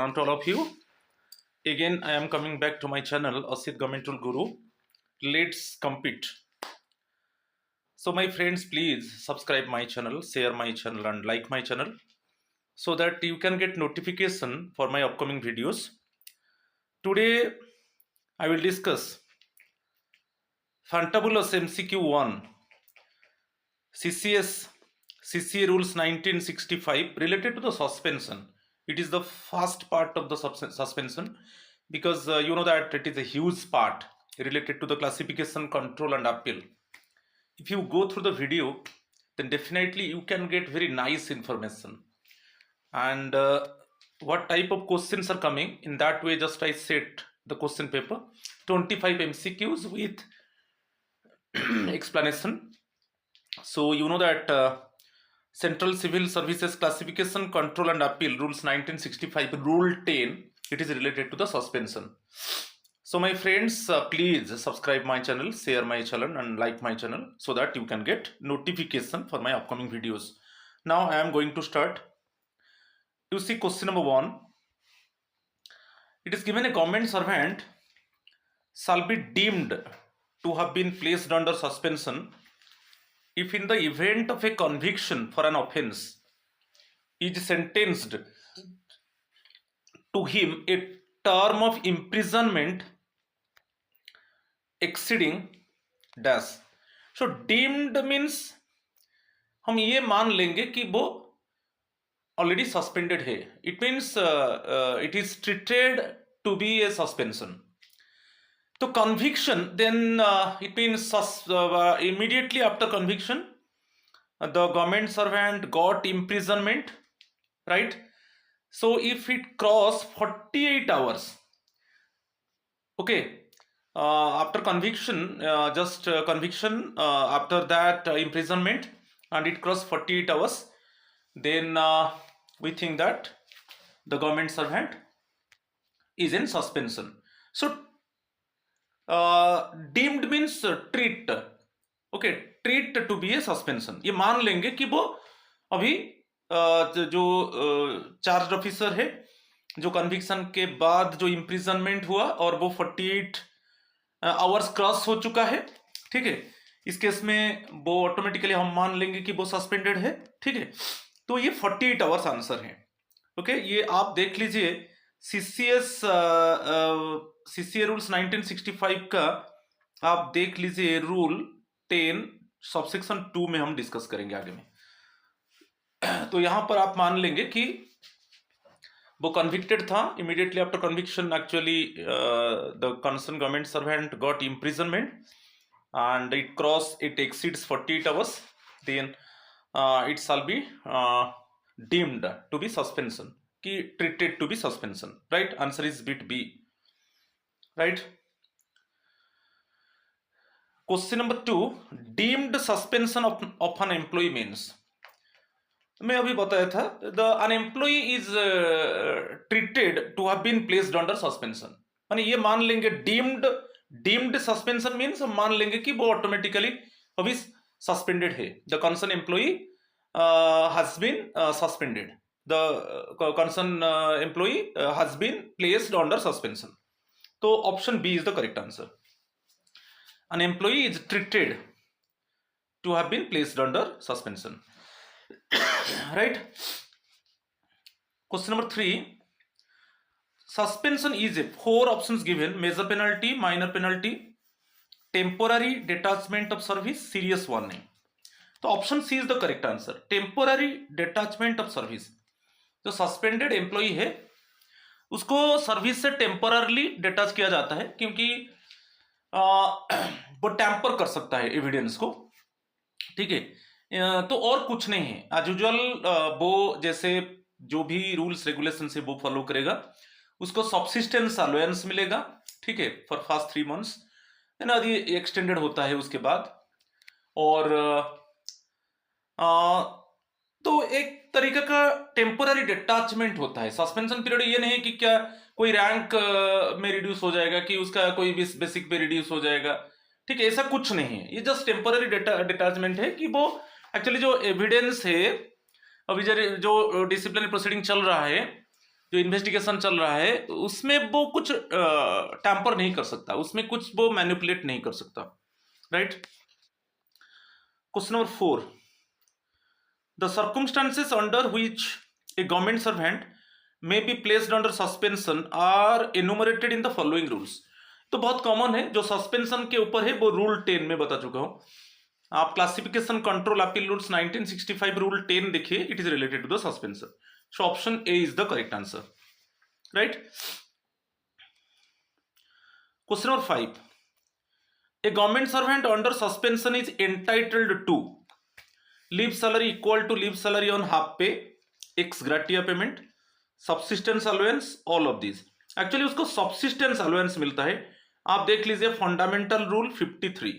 afternoon to all of you. Again, I am coming back to my channel, Asit Government Tool Guru. Let's compete. So, my friends, please subscribe my channel, share my channel, and like my channel so that you can get notification for my upcoming videos. Today, I will discuss Fantabulous MCQ 1 CCA rules 1965 related to the suspension. It is the first part of the suspension because you know that it is a huge part related to the classification, control and appeal. If you go through the video, then definitely you can get very nice information. And what type of questions are coming, in that way just I set the question paper, 25 MCQs with explanation. So you know that Central Civil Services Classification, Control and Appeal Rules 1965, Rule 10, it is related to the suspension. So my friends, please subscribe my channel, share my channel and like my channel so that you can get notification for my upcoming videos. Now I am going to start. You see question number 1. It is given a government servant shall be deemed to have been placed under suspension if in the event of a conviction for an offence is sentenced to him a term of imprisonment exceeding dash. So deemed means हम ये मान लेंगे कि वो already suspended है. It means it is treated to be a suspension. तो conviction, then it means immediately after conviction the government servant got imprisonment, right? So if it cross 48 hours, okay, after conviction, conviction, after that imprisonment, and it cross 48 hours, then we think that the government servant is in suspension. So deemed means treat, okay, treat to be a suspension. ये मान लेंगे कि वो अभी जो charge officer है, जो conviction के बाद जो इम्प्रिजनमेंट हुआ और वो 48 आवर्स क्रॉस हो चुका है, ठीक है, इस केस में वो ऑटोमेटिकली हम मान लेंगे कि वो सस्पेंडेड है, ठीक है. तो ये 48 आवर्स आंसर है. ओके, ये आप देख लीजिए सीसीए रूल्स 1965 का आप देख लीजिए, रूल 10 सबसेक्शन 2 में हम डिस्कस करेंगे आगे में. तो यहां पर आप मान लेंगे कि वो कन्विक्टेड था. Immediately after conviction actually the concern government servant got imprisonment and it exceeds 48 hours, then it shall be deemed to be suspension, ki treated to be suspension, right? Answer is bit B, right? Question number 2, deemed suspension of an employee means, मैं अभी बताया था, an employee is treated to have been placed under suspension. माने ये मान लेंगे deemed suspension means हम मान लेंगे कि वो ऑटोमेटिकली अभी सस्पेंडेड है. The concern employee has been suspended, the concern employee has been placed under suspension. तो option B is the correct answer. An employee is treated to have been placed under suspension, right. Question number 3, suspension is a 4 options given: major penalty, minor penalty, temporary detachment of service, serious warning. तो option C is the correct answer. Temporary detachment of service. जो suspended employee है उसको service से टेम्पोररली detach किया जाता है, क्योंकि वो टैंपर कर सकता है एविडेंस को, ठीक है. तो और कुछ नहीं है. एज यूजुअल वो जैसे जो भी रूल्स रेगुलेशन से वो फॉलो करेगा, उसको सब्सिस्टेंस अलाउंस मिलेगा, ठीक है, फॉर फर्स्ट 3 months, देन आदि एक्सटेंडेड होता है उसके बाद. और तो एक तरीके का टेम्पोररी डिटैचमेंट होता है. सस्पेंशन पीरियड ये नहीं कि क्या कोई रैंक में रिड्यूस हो जाएगा, कि उसका कोई बेसिक पे रिड्यूस हो जाएगा, ठीक है, ऐसा कुछ नहीं है. ये जस्ट टेम्पोररी डिटैचमेंट है कि वो एक्चुअली जो एविडेंस है, अभी जो डिसिप्लिनरी प्रोसीडिंग चल रहा है जो इन्वेस्टिगेशन चल रहा है उसमें वो कुछ टैम्पर नहीं कर सकता, उसमें कुछ वो मैनिपुलेट नहीं कर सकता, right. Question number 4, the circumstances under which a government servant may be placed under suspension are enumerated in the following rules. तो बहुत कॉमन है, जो सस्पेंशन के ऊपर है वो रूल 10 में बता चुका हूं। आप classification control appeal rules 1965 rule 10 देखिए, it is related to the suspension. So option A is the correct answer, right. Question number 5, a government servant under suspension is entitled to leave salary equal to leave salary on half pay, ex gratia payment, subsistence allowance, all of this. Actually उसको subsistence allowance मिलता है। आप देख लीजिए fundamental rule 53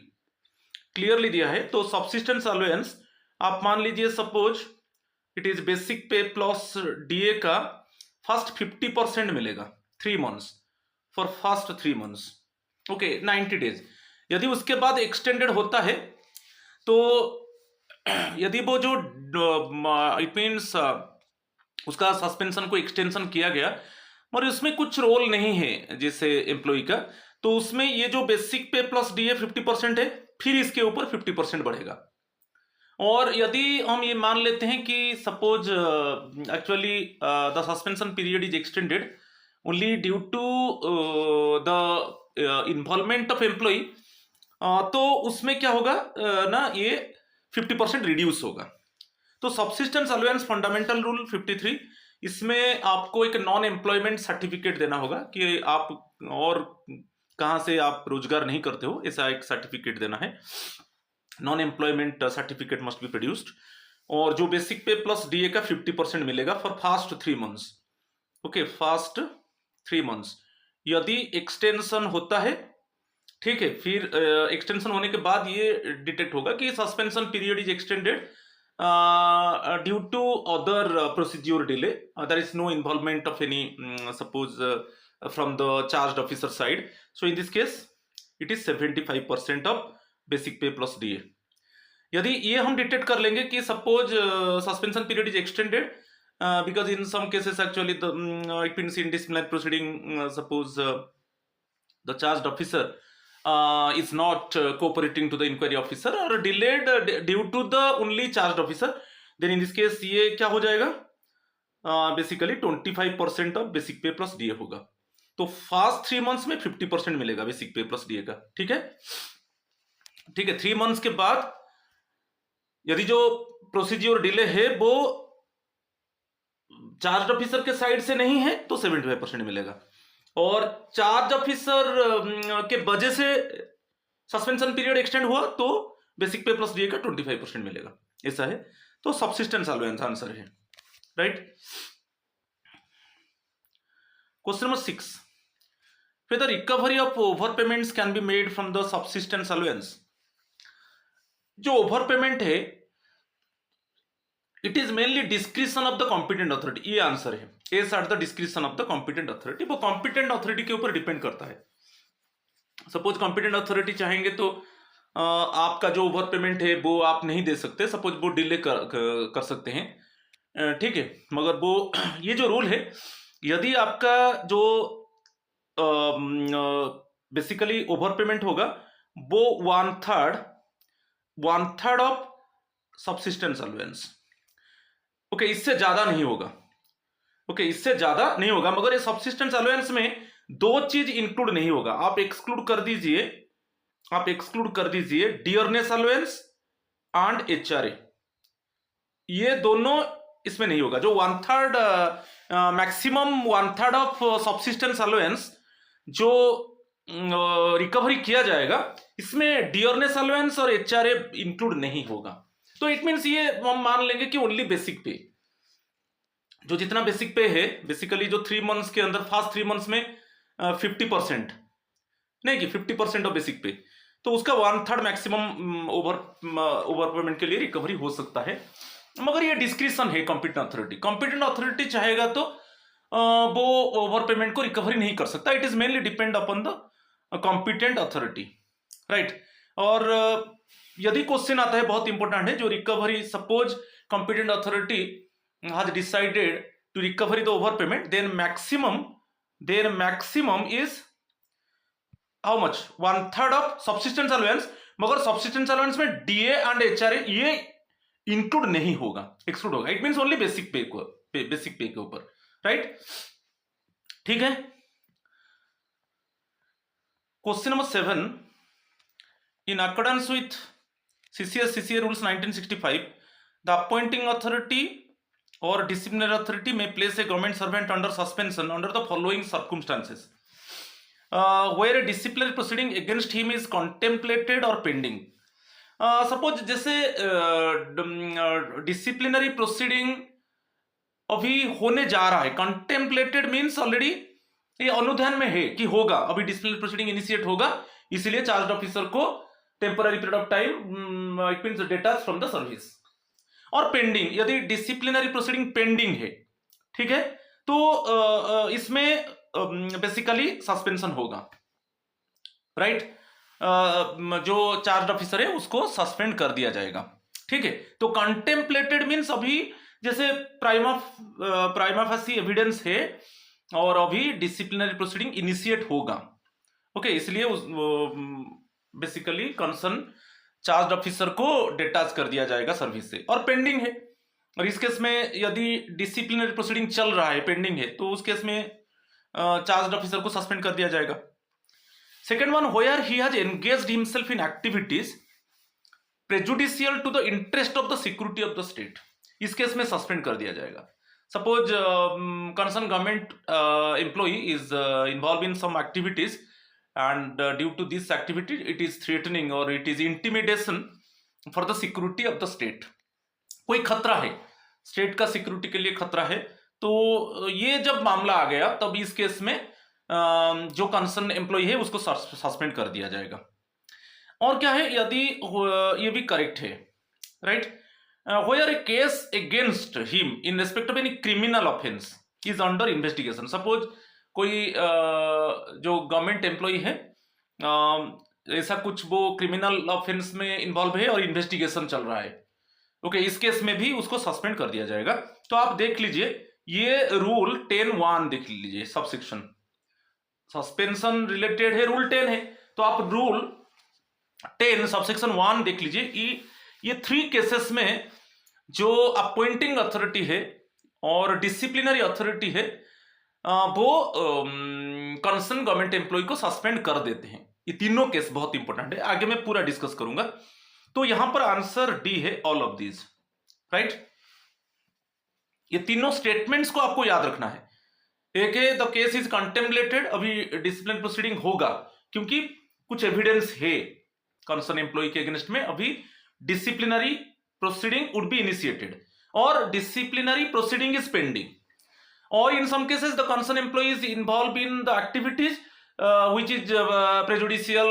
clearly दिया है। तो subsistence allowance आप मान लीजिए suppose it is basic pay plus DA का फर्स्ट 50% मिलेगा 3 months, for first 3 months, okay 90 days. यदि उसके बाद एक्सटेंडेड होता है तो यदि वो जो इट मीन्स उसका सस्पेंशन को एक्सटेंशन किया गया और उसमें कुछ रोल नहीं है जैसे एम्प्लॉय का, तो उसमें ये जो बेसिक पे प्लस डीए 50% है, फिर इसके ऊपर 50% बढ़ेगा। और यदि हम ये मान लेते हैं कि suppose actually the suspension period is extended only due to the involvement of employee, तो उसमें क्या होगा ना, ये 50% रिड्यूस होगा। तो सबसिस्टेंस अलाउंस फंडामेंटल रूल 53, इसमें आपको एक नॉन एम्प्लॉयमेंट सर्टिफिकेट देना होगा कि आप और कहाँ से आप रोजगार नहीं करते हो, ऐसा एक सर्टिफिकेट देना है। Non employment certificate must be produced. और जो बेसिक पे प्लस डीए का 50% मिलेगा for fast 3 months, okay fast 3 months. यदि एक्सटेंशन होता है, ठीक है, फिर एक्सटेंशन होने के बाद ये डिटेक्ट होगा कि suspension period is extended due to other procedure delay, there is no involvement of any suppose from the charged officer side, so in this case it is 75% of basic pay plus DA. यदि ये हम detect कर लेंगे कि suppose suspension period is extended because in some cases actually the it means in disciplinary proceeding suppose the charged officer is not cooperating to the inquiry officer or delayed due to the only charged officer, then in this case ये क्या हो जाएगा, basically 25% of basic pay plus DA होगा। तो fast 3 months में 50% मिलेगा basic pay plus DA का, ठीक है, ठीक है। 3 मंथ्स के बाद यदि जो प्रोसीड्यूर डिले है वो चार्ज ऑफिसर के साइड से नहीं है तो 75% मिलेगा, और चार्ज ऑफिसर के वजह से सस्पेंशन पीरियड एक्सटेंड हुआ तो बेसिक पे प्लस डीए का 25% मिलेगा, ऐसा है। तो सबसिस्टेंस अलाउंस आंसर है, right. Question number 6, whether recovery of over payments can be made from the subsistence allowance. जो ओवर पेमेंट है it is mainly description of the competent authority, ये answer है, S at the description of the competent authority. वो competent authority के ऊपर depend करता है। Suppose competent authority चाहेंगे तो आपका जो ओवर पेमेंट है वो आप नहीं दे सकते, सपोज वो डिले कर सकते हैं, ठीक है। मगर वो ये जो रूल है, यदि आपका जो बेसिकली ओवर पेमेंट होगा वो 1/3 ऑफ सबसिस्टेंस अलाउंस, ओके इससे ज्यादा नहीं होगा, ओके इससे ज्यादा नहीं होगा। मगर ये सबसिस्टेंस अलाउंस में 2 चीज इंक्लूड नहीं होगा, आप एक्सक्लूड कर दीजिए डियरनेस अलाउंस एंड एचआरए, ये दोनों इसमें नहीं होगा। जो 1/3 मैक्सिमम 1/3 ऑफ सबसिस्टेंस अलाउंस जो रिकवरी किया जाएगा, इसमें डियरनेस अलाउंस और एचआरए इंक्लूड नहीं होगा। तो इट मीन्स ये हम मान लेंगे कि ओनली बेसिक पे, जो जितना बेसिक पे है बेसिकली जो 3 मंथ्स के अंदर फास्ट 3 मंथ्स में 50% नहीं कि 50% ऑफ बेसिक पे, तो उसका 1/3 मैक्सिमम ओवर पेमेंट के लिए रिकवरी हो सकता है। मगर ये डिस्क्रिप्शन है कॉम्पिटेंट अथॉरिटी चाहेगा तो वो ओवर पेमेंट को रिकवरी नहीं कर सकता। It is mainly depend upon the competent authority, right. और यदि क्वेश्चन आता है बहुत इंपॉर्टेंट है, जो recovery suppose competent authority has decided to recover the overpayment, then maximum is how much? 1/3 of subsistence allowance. मगर subsistence allowance में DA and HRA ये इंक्लूड नहीं होगा, एक्सक्लूड होगा. इट मीन्स ओनली बेसिक पे के ऊपर, राइट? ठीक है. Question number 7. In accordance with CCA rules 1965, the appointing authority or disciplinary authority may place a government servant under suspension under the following circumstances. Where a disciplinary proceeding against him is contemplated or pending. Suppose जैसे disciplinary proceeding अभी होने जा रहा है, contemplated means already ये अनुध्यान में है कि होगा, अभी डिसिप्लिनरी प्रोसीडिंग इनिशिएट होगा, इसलिए चार्ज ऑफिसर को temporary period of time it means detach from the service. और पेंडिंग, यदि डिसिप्लिनरी प्रोसीडिंग पेंडिंग है, ठीक है, तो इसमें बेसिकली सस्पेंशन होगा, राइट? जो चार्ज ऑफिसर है उसको सस्पेंड कर दिया जाएगा. ठीक है. तो कंटेम्पलेटेड मीन्स अभी जैसे प्राइमा फेसी एविडेंस है और अभी डिसिप्लिनरी प्रोसीडिंग इनिशिएट होगा. ओके, इसलिए बेसिकली कंसर्न चार्ज ऑफिसर को डिटैच कर दिया जाएगा सर्विस से. और पेंडिंग है, और इस केस में यदि डिसिप्लिनरी प्रोसीडिंग चल रहा है, पेंडिंग है, तो उस केस में चार्ज ऑफिसर को सस्पेंड कर दिया जाएगा. Second one, where he has engaged himself in activities prejudicial to the interest of the security of the state. इस केस में सस्पेंड कर दिया जाएगा. Suppose concern government employee is involve in some activities and due to this activity it is threatening और it is intimidation for the security of the state. कोई खतरा है, state का सिक्योरिटी के लिए खतरा है, तो ये जब मामला आ गया तब इस केस में जो कंसर्न एम्प्लॉय है उसको सस्पेंड कर दिया जाएगा. और क्या है, यदि ये भी करेक्ट है, right? Where A case against him in respect of any criminal offence is under investigation. Suppose कोई जो गवर्नमेंट एम्प्लॉय है ऐसा कुछ वो क्रिमिनल ऑफेंस में इन्वॉल्व है और इन्वेस्टिगेशन चल रहा है, ओके, इस केस में भी उसको सस्पेंड कर दिया जाएगा. तो आप देख लीजिए, ये रूल 10(1) देख लीजिए, सबसेक्शन सस्पेंशन रिलेटेड है, रूल 10 है, तो आप रूल 10 सबसेक्शन 1 देख लीजिए. ये 3 केसेस में जो अपॉइंटिंग अथॉरिटी है और डिसिप्लिनरी अथॉरिटी है वो कंसर्न गवर्नमेंट एम्प्लॉय को सस्पेंड कर देते हैं. ये तीनों केस बहुत इंपॉर्टेंट है, आगे मैं पूरा डिस्कस करूंगा. तो यहां पर आंसर डी है, ऑल ऑफ दीज, राइट? ये तीनों स्टेटमेंट्स को आपको याद रखना है. एक है द केस इज कंटेम्पलेटेड, अभी डिसिप्लिन प्रोसीडिंग होगा क्योंकि कुछ एविडेंस है कंसर्न एम्प्लॉय के अगेंस्ट में, अभी disciplinary proceeding would be initiated और डिसिप्लिनरी प्रोसीडिंग इज पेंडिंग. और in some cases the concern employee is involve in the activities which is prejudicial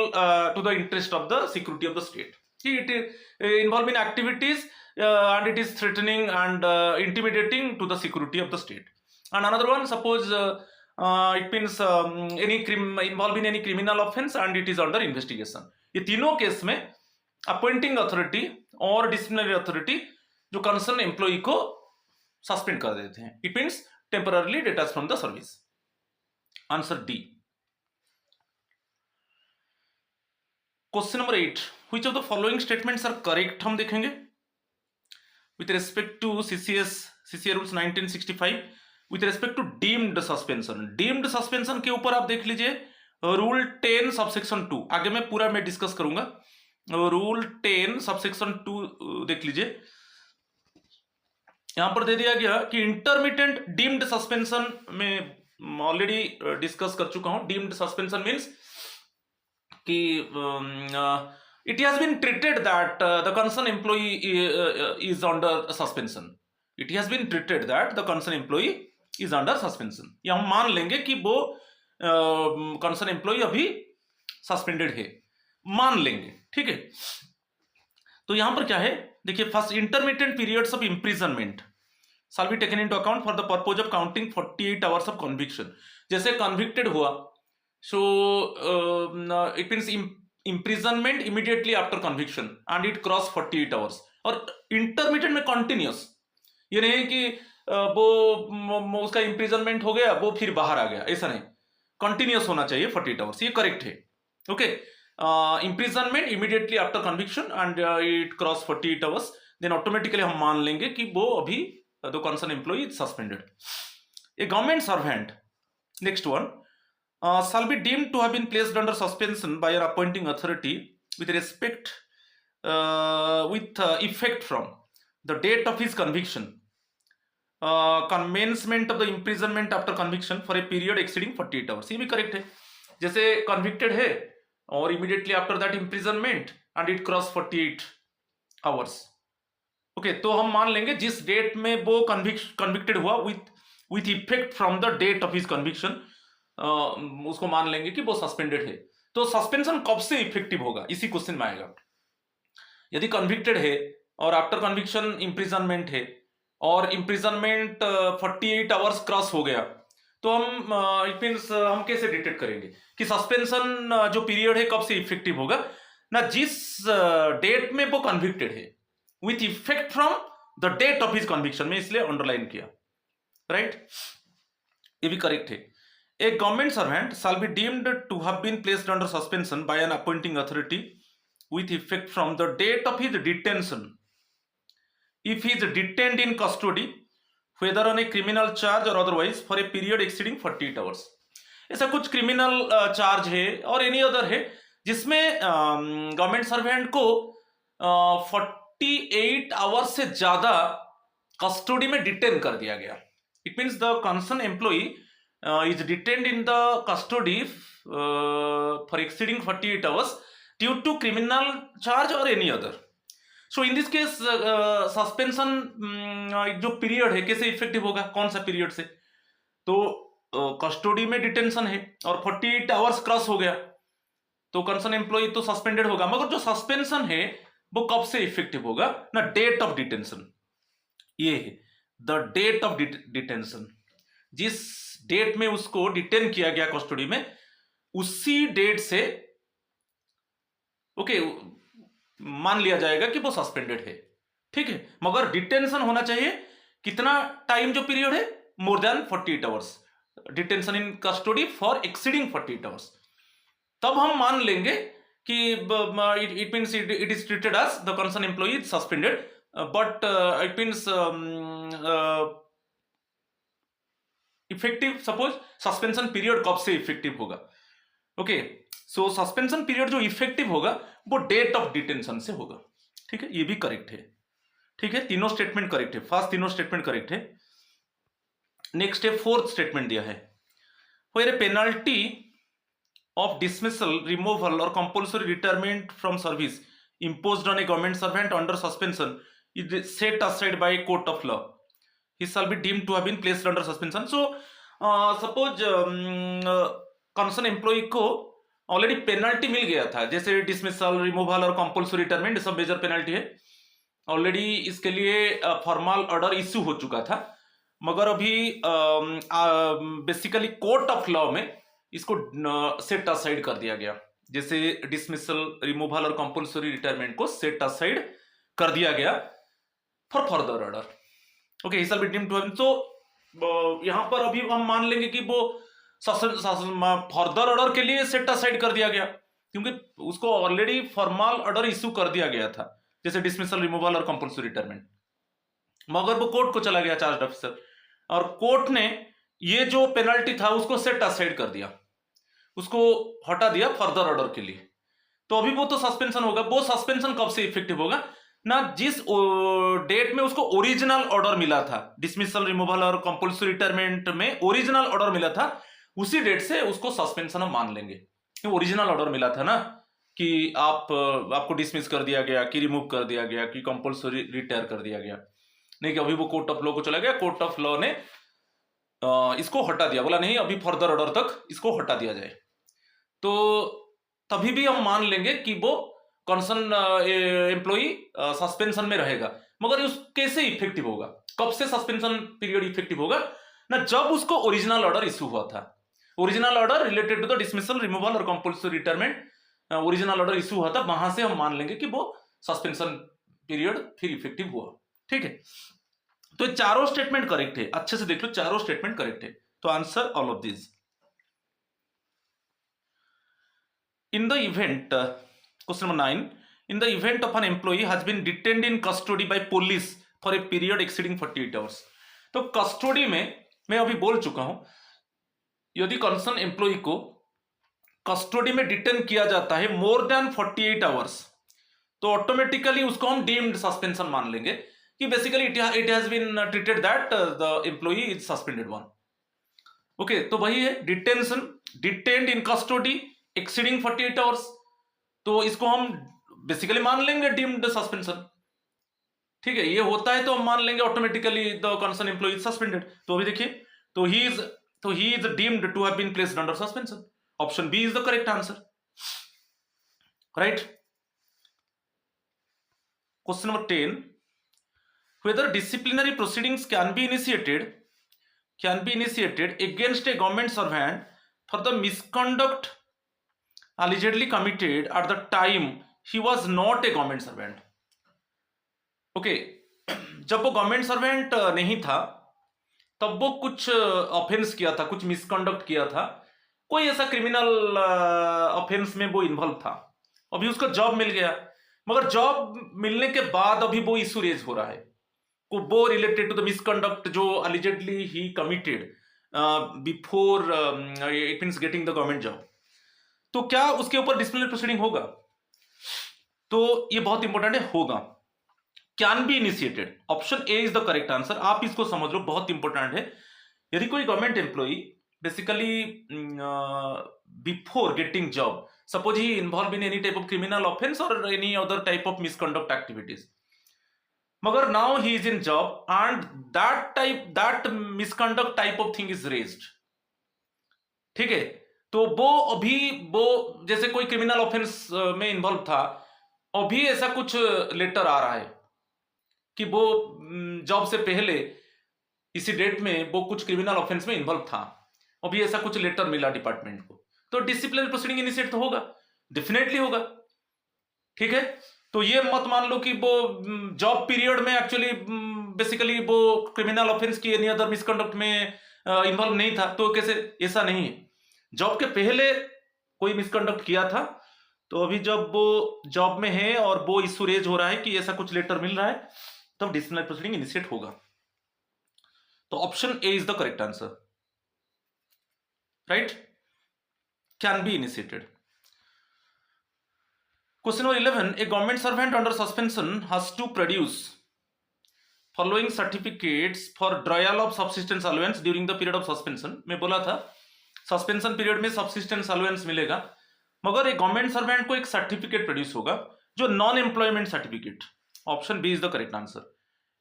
to the interest of the security of the state. See, it is involved in activities and it is threatening and intimidating to the security of the state. And another one, suppose it means involved in any criminal offense and it is under investigation. ये तीनों case में appointing authority और disciplinary authority जो concern employ को suspend कर देते हैं. It means temporarily detach from the service. Answer D. Question number 8, which of the following statements are correct, हम देखेंगे with respect to CCA rules 1965 with respect to deemed suspension. Deemed suspension के ऊपर आप देख लीजिए रूल 10 सबसेक्शन 2, आगे मैं पूरा डिस्कस करूंगा. रूल 10 सबसेक्शन 2 देख लीजिए, यहां पर दे दिया गया कि इंटरमिटेंट डीम्ड सस्पेंशन में ऑलरेडी डिस्कस कर चुका हूं. डीम्ड सस्पेंशन मीन्स कि it has been treated that the concerned employee is under suspension. It has been treated that the concerned employee is under suspension. या हम मान लेंगे कि वो concerned employee अभी suspended है, मान लेंगे, ठीक है. तो यहां पर क्या है, देखिए, first, intermittent periods of imprisonment shall be taken into account for the purpose of counting 48 hours of conviction. जैसे convicted हुआ, so it means imprisonment immediately after conviction and it cross 48 hours. और intermittent में continuous, ये नहीं कि वो उसका imprisonment हो गया, वो फिर बाहर आ गया, ऐसा नहीं, कंटिन्यूस होना चाहिए 48 आवर्स, ये करेक्ट है। Okay, imprisonment immediately after conviction and it cross 48 hours, then automatically हम मान लेंगे कि वो अभी the concern employee is suspended. A government servant, next one, shall be deemed to have been placed under suspension by an appointing authority with respect with effect from the date of his conviction, commencement of the imprisonment after conviction for a period exceeding 48 hours। ये भी correct है, जैसे convicted है और immediately after that imprisonment and it cross 48 hours. Okay, तो हम मान लेंगे जिस डेट में वो कन्विक्टेड हुआ with effect from the date of his conviction, उसको मान लेंगे कि वो सस्पेंडेड है। तो सस्पेंशन कब से इफेक्टिव होगा, इसी क्वेश्चन में आएगा। यदि कन्विक्टेड है और आफ्टर कन्विक्शन इम्प्रिजनमेंट है और इम्प्रिजनमेंट 48 आवर्स क्रॉस हो गया, तो हम इट मीन्स हम कैसे डिटेक्ट करेंगे कि सस्पेंशन जो पीरियड है कब से इफेक्टिव होगा ना, जिस डेट में वो कन्विक्टेड है with effect from the date of his conviction, में इसलिए अंडरलाइन किया, राइट, ये भी करेक्ट है। A government servant shall be deemed to have been placed under suspension by an appointing authority with effect from the date of his detention if he is detained in custody, whether on a criminal charge or otherwise, for a period exceeding 48 hours। ऐसा कुछ criminal charge है और any other है जिसमें government servant को 48 hours से ज्यादा custody में डिटेन कर दिया गया। It means the concern employee is detained in the custody for exceeding 48 hours due to criminal charge or any other। So in this case suspension जो पीरियड है कैसे इफेक्टिव होगा, कौन सा पीरियड से, तो कस्टडी में डिटेंशन है और 48 आवर्स क्रॉस हो गया तो कंसर्न एम्प्लॉई तो सस्पेंडेड होगा, मगर जो सस्पेंशन है वो कब से इफेक्टिव होगा ना, डेट ऑफ डिटेंशन, ये है द डेट ऑफ डिटेंशन, जिस डेट में उसको डिटेन किया गया कस्टडी में, उसी डेट से ओके मान लिया जाएगा कि वो सस्पेंडेड है, ठीक है। मगर डिटेंशन होना चाहिए कितना टाइम, जो पीरियड है more than 48 hours, detention in custody for exceeding 48 hours, तब हम मान लेंगे कि it means it is treated as the concern employee is suspended, but it means effective, suppose suspension period कब से इफेक्टिव होगा, ओके, सो सस्पेंशन पीरियड जो effective होगा वो डेट ऑफ डिटेंशन से होगा, ठीक है, ये भी करेक्ट है, ठीक है, तीनों स्टेटमेंट करेक्ट है, फर्स्ट तीनों स्टेटमेंट करेक्ट है। नेक्स्ट है फोर्थ स्टेटमेंट दिया है, where a penalty of dismissal, removal और compulsory retirement from service imposed on a government servant under suspension is set aside by a court of law, he shall be deemed to have been placed under suspension। So suppose concern employ को already penalty मिल गया था, जैसे dismissal, removal और compulsory retirement, सब major penalty है, already इसके लिए फॉर्मल ऑर्डर इश्यू हो चुका था, मगर अभी बेसिकली कोर्ट ऑफ लॉ में इसको सेट असाइड कर दिया गया, जैसे डिसमिसल, रिमूवल और कंपल्सरी रिटायरमेंट को सेट असाइड कर दिया गया for further order, okay, he shall be deemed to have. तो यहां पर अभी हम मान लेंगे कि वो फर्दर ऑर्डर के लिए सेट असाइड कर दिया गया, क्योंकि उसको ऑलरेडी फॉर्मल ऑर्डर इश्यू कर दिया गया था, जैसे डिसमिसल, रिमूवल और कंपल्सरी रिटायरमेंट, मगर वो कोर्ट को चला गया चार्ज ऑफिसर, और कोर्ट ने ये जो पेनल्टी था उसको सेट असाइड कर दिया, उसको हटा दिया फर्दर ऑर्डर के लिए, तो अभी वो तो सस्पेंशन होगा। वो सस्पेंशन कब से इफेक्टिव होगा ना, जिस डेट में उसको ओरिजिनल ऑर्डर मिला था, डिसमिसल, रिमूवल और कंपल्सरी रिटायरमेंट में ओरिजिनल ऑर्डर मिला था, उसी डेट से उसको सस्पेंशन हम मान लेंगे, क्योंकि ओरिजिनल ऑर्डर मिला था ना कि आपको डिसमिस कर दिया गया, कि रिमूव कर दिया गया, कि कंपल्सरी रिटायर कर दिया गया, नहीं कि अभी वो कोर्ट ऑफ लॉ को चला गया, कोर्ट ऑफ लॉ ने इसको हटा दिया, बोला नहीं अभी फर्दर ऑर्डर तक इसको हटा दिया जाए, तो तभी भी हम मान लेंगे कि वो कंसर्न एम्प्लॉई सस्पेंशन में रहेगा। मगर उस कैसे इफेक्टिव होगा, कब से सस्पेंशन पीरियड इफेक्टिव होगा ना, जब उसको ओरिजिनल ऑर्डर इश्यू हुआ था, original order related to the dismissal, removal और compulsory retirement original order issue हुआ था, वहां से हम मान लेंगे कि वो सस्पेंशन पीरियड फिर इफेक्टिव हुआ, ठीक है। तो ये चारों स्टेटमेंट करेक्ट है, अच्छे से देख लो, चारों स्टेटमेंट करेक्ट है। तो answer all of this. In the event, question number 9, in the event of an employee has been detained in custody by police for a period exceeding 48 hours, तो custody में मैं अभी बोल चुका हूं, यदि कंसर्न एम्प्लॉय को कस्टडी में डिटेन किया जाता है मोर देन 48 आवर्स, तो ऑटोमेटिकली उसको हम डीम्ड सस्पेंशन मान लेंगे कि basically it has been treated that the employee is suspended one. Okay, तो वही है detention, detained in custody exceeding 48 hours, तो इसको हम बेसिकली मान लेंगे डीम्ड सस्पेंशन। ठीक है, ये होता है तो हम मान लेंगे automatically the concern employee is suspended. तो अभी देखिए, तो he is deemed to have been placed under suspension. Option B is the correct answer, right. Question number 10, whether disciplinary proceedings can be initiated against a government servant for the misconduct allegedly committed at the time he was not a government servant। Okay, जब वो government servant नहीं था तब वो कुछ offence किया था, कुछ मिसकंडक्ट किया था, कोई ऐसा क्रिमिनल ऑफेंस में वो इन्वॉल्व था, अभी उसको जॉब मिल गया, मगर जॉब मिलने के बाद अभी वो इशू रेज हो रहा है, वो रिलेटेड टू द मिसकंडक्ट जो allegedly he committed before it means getting the government job, तो क्या उसके ऊपर डिसिप्लिनरी प्रोसीडिंग होगा? तो ये बहुत इंपॉर्टेंट है, होगा, can be initiated. Option A is the correct answer. आप इसको समझ लो, बहुत इंपॉर्टेंट है। यदि कोई government employee basically before getting job, suppose he involve in any type of criminal offence और any other type of misconduct activities, मगर now he is in job and that misconduct type of thing is raised, ठीक है, तो वो जैसे कोई criminal offence में involve था, अभी ऐसा कुछ लेटर आ रहा है कि वो जॉब से पहले इसी डेट में वो कुछ क्रिमिनल ऑफेंस में इन्वॉल्व था, अभी ऐसा कुछ लेटर मिला डिपार्टमेंट को, तो डिसिप्लिनरी प्रोसीडिंग इनिशिएट तो होगा, डेफिनेटली होगा। ठीक है, तो ये मत मान लो कि वो जॉब पीरियड में एक्चुअली बेसिकली वो क्रिमिनल ऑफेंस की एनी अदर मिसकंडक्ट में इन्वॉल्व नहीं था, तो कैसे, ऐसा नहीं है। जॉब के पहले कोई मिसकंडक्ट किया था, तो अभी जब वो जॉब में है और वो इशू रेज हो रहा है कि ऐसा कुछ लेटर मिल रहा है, तब डिसिप्लिनरी प्रोसीडिंग इनिशिएट होगा। तो option A is the correct answer, right, can be initiated. Question number 11, a government servant under suspension has to produce following certificates for denial of subsistence allowance during the period of suspension। मैं बोला था suspension period में subsistence allowance मिलेगा, मगर एक government servant को एक certificate produce होगा जो non employment certificate. Option B is the correct answer.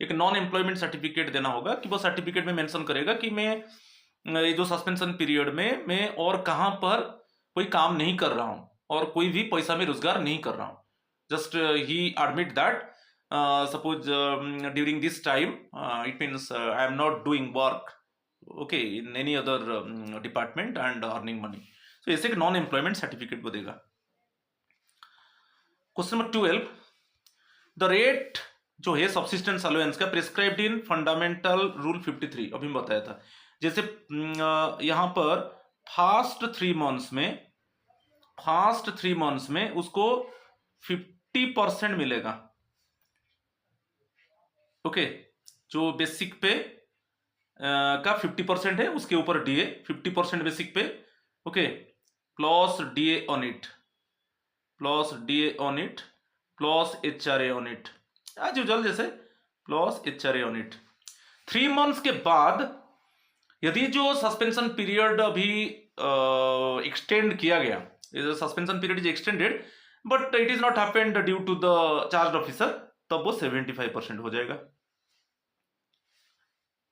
एक नॉन एम्प्लॉयमेंट सर्टिफिकेट देना होगा कि वो सर्टिफिकेट में मेंशन करेगा कि मैं ये जो सस्पेंशन पीरियड में मैं और कहां पर कोई काम नहीं कर रहा हूं और कोई भी पैसा में रोजगार नहीं कर रहा हूं, just he admit that suppose during this time it means I am not doing work okay in any other department and earning money, तो ऐसे एक नॉन एम्प्लॉयमेंट सर्टिफिकेट को देगा। क्वेश्चन नंबर 12, द रेट जो है सबसिस्टेंस अलाउंस का prescribed इन fundamental rule 53, अभी मैं बताया था, जैसे यहां पर फर्स्ट 3 मंथ्स में उसको 50% मिलेगा। ओके, जो बेसिक पे का 50% है उसके ऊपर DA 50% basic pay, okay, plus DA on it plus HRA on it, as usual जैसे plus HRA on it. 3 months के बाद यदि जो सस्पेंशन पीरियड अभी एक्सटेंड किया गया, suspension period is extended but it is not happened due to the charge officer, तब वो 75% हो जाएगा।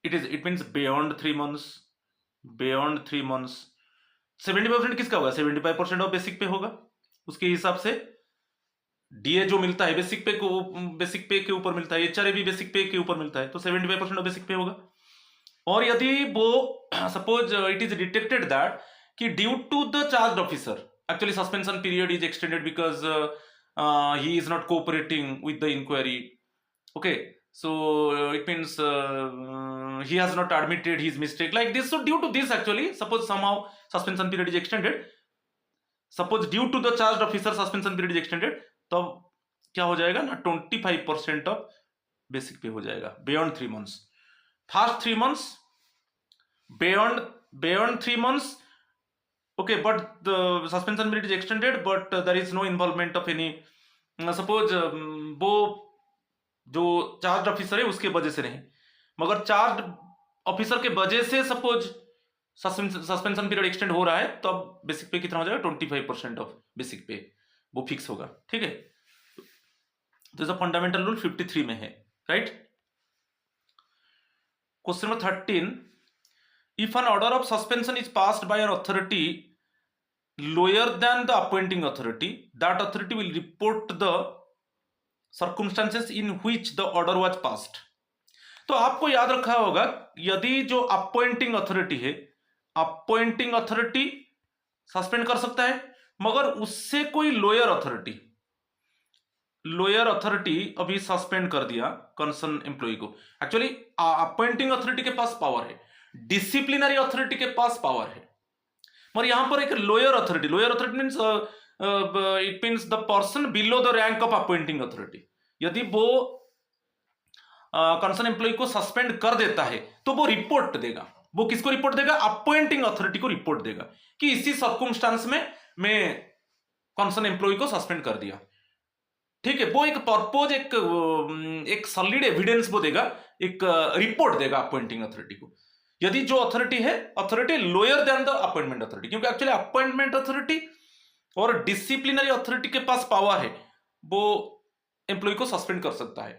इट मीन्स बियॉन्ड 3 मंथ्स 75% किसका होगा, 75% ऑफ बेसिक पे होगा, उसके हिसाब से डीए जो मिलता है बेसिक पे के ऊपर मिलता है, एचआरए भी बेसिक पे के ऊपर मिलता है, तो 75% ऑफ बेसिक पे होगा। और यदि वो suppose it is detected that कि due to the charge officer actually suspension period is extended because he is not cooperating with the inquiry, okay, so it means he has not admitted his mistake like this. So due to this, actually, suppose somehow suspension period is extended, suppose due to the charged officer suspension period is extended, तो क्या हो जाएगा ना, 25% of basic पे हो जाएगा beyond 3 months, fast 3 months, beyond 3 months. Okay, but the suspension period is extended, but there is no involvement of any, suppose वो जो चार्ज ऑफिसर है उसके वजह से नहीं, मगर चार्ज ऑफिसर के वजह से सपोज सस्पेंशन पीरियड एक्सटेंड हो रहा है, तो अब बेसिक पे कितना हो जाएगा, 25% ऑफ बेसिक पे वो फिक्स होगा, ठीक है। तो इस फंडामेंटल रूल 53 में है, right. Question number 13, if an order of suspension is passed by an authority lower than the appointing authority, that authority will report the circumstances in which the order was passed। तो आपको याद रखा होगा, यदि जो appointing authority है, appointing authority suspend कर सकता है, मगर उससे कोई लोअर अथॉरिटी अभी सस्पेंड कर दिया कंसर्न एम्प्लॉय को। एक्चुअली अपॉइंटिंग अथॉरिटी के पास पावर है, डिसिप्लिनरी अथॉरिटी के पास पावर है, मगर यहां पर एक lower authority means it means the person below the rank of appointing authority। यदि वो कंसर्न एम्प्लॉय को सस्पेंड कर देता है तो वो रिपोर्ट देगा, वो किसको रिपोर्ट देगा, अपॉइंटिंग अथॉरिटी को रिपोर्ट देगा कि इसी सर्कमस्टांस में मैं कंसर्न एम्प्लॉय को सस्पेंड कर दिया, ठीक है। वो एक पर्पज, एक सॉलिड एविडेंस वो देगा, एक रिपोर्ट देगा अपॉइंटिंग अथॉरिटी को। यदि जो अथॉरिटी है, authority lower than the appointment authority, क्योंकि एक्चुअली अपॉइंटमेंट अथॉरिटी और डिसिप्लिनरी अथॉरिटी के पास पावर है, वो एम्प्लॉय को सस्पेंड कर सकता है,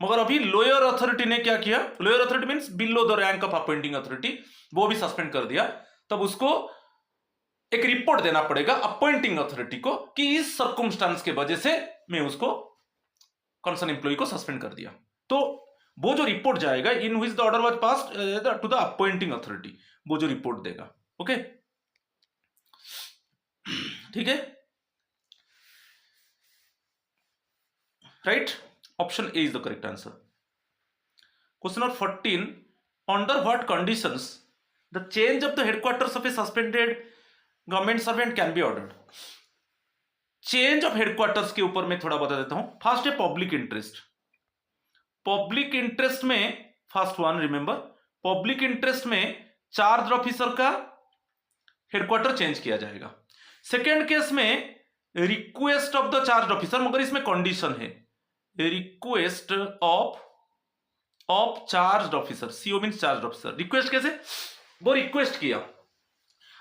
मगर अभी लोअर अथॉरिटी ने क्या किया, lower authority means below the rank of appointing authority, वो भी सस्पेंड कर दिया, तब उसको एक रिपोर्ट देना पड़ेगा अपॉइंटिंग अथॉरिटी को कि इस सर्कमस्टांस के वजह से मैं उसको कंसर्न एम्प्लॉय को सस्पेंड कर दिया। तो वो जो रिपोर्ट जाएगा, in which the order was passed to the appointing authority, वो जो रिपोर्ट देगा, ओके, ठीक है, right. Option A is the correct answer. Question number 14, under what conditions the change of the headquarters of a suspended government servant can be ordered. Change of headquarters के ऊपर मैं थोड़ा बता देता हूं। फर्स्ट है पब्लिक इंटरेस्ट। पब्लिक इंटरेस्ट में first one remember, public interest में चार्ज ऑफिसर का हेडक्वार्टर चेंज किया जाएगा। सेकेंड केस में request of the charge officer, मगर इसमें कंडीशन है, request of charge officer, CO means charge officer. Request कैसे, वो रिक्वेस्ट किया,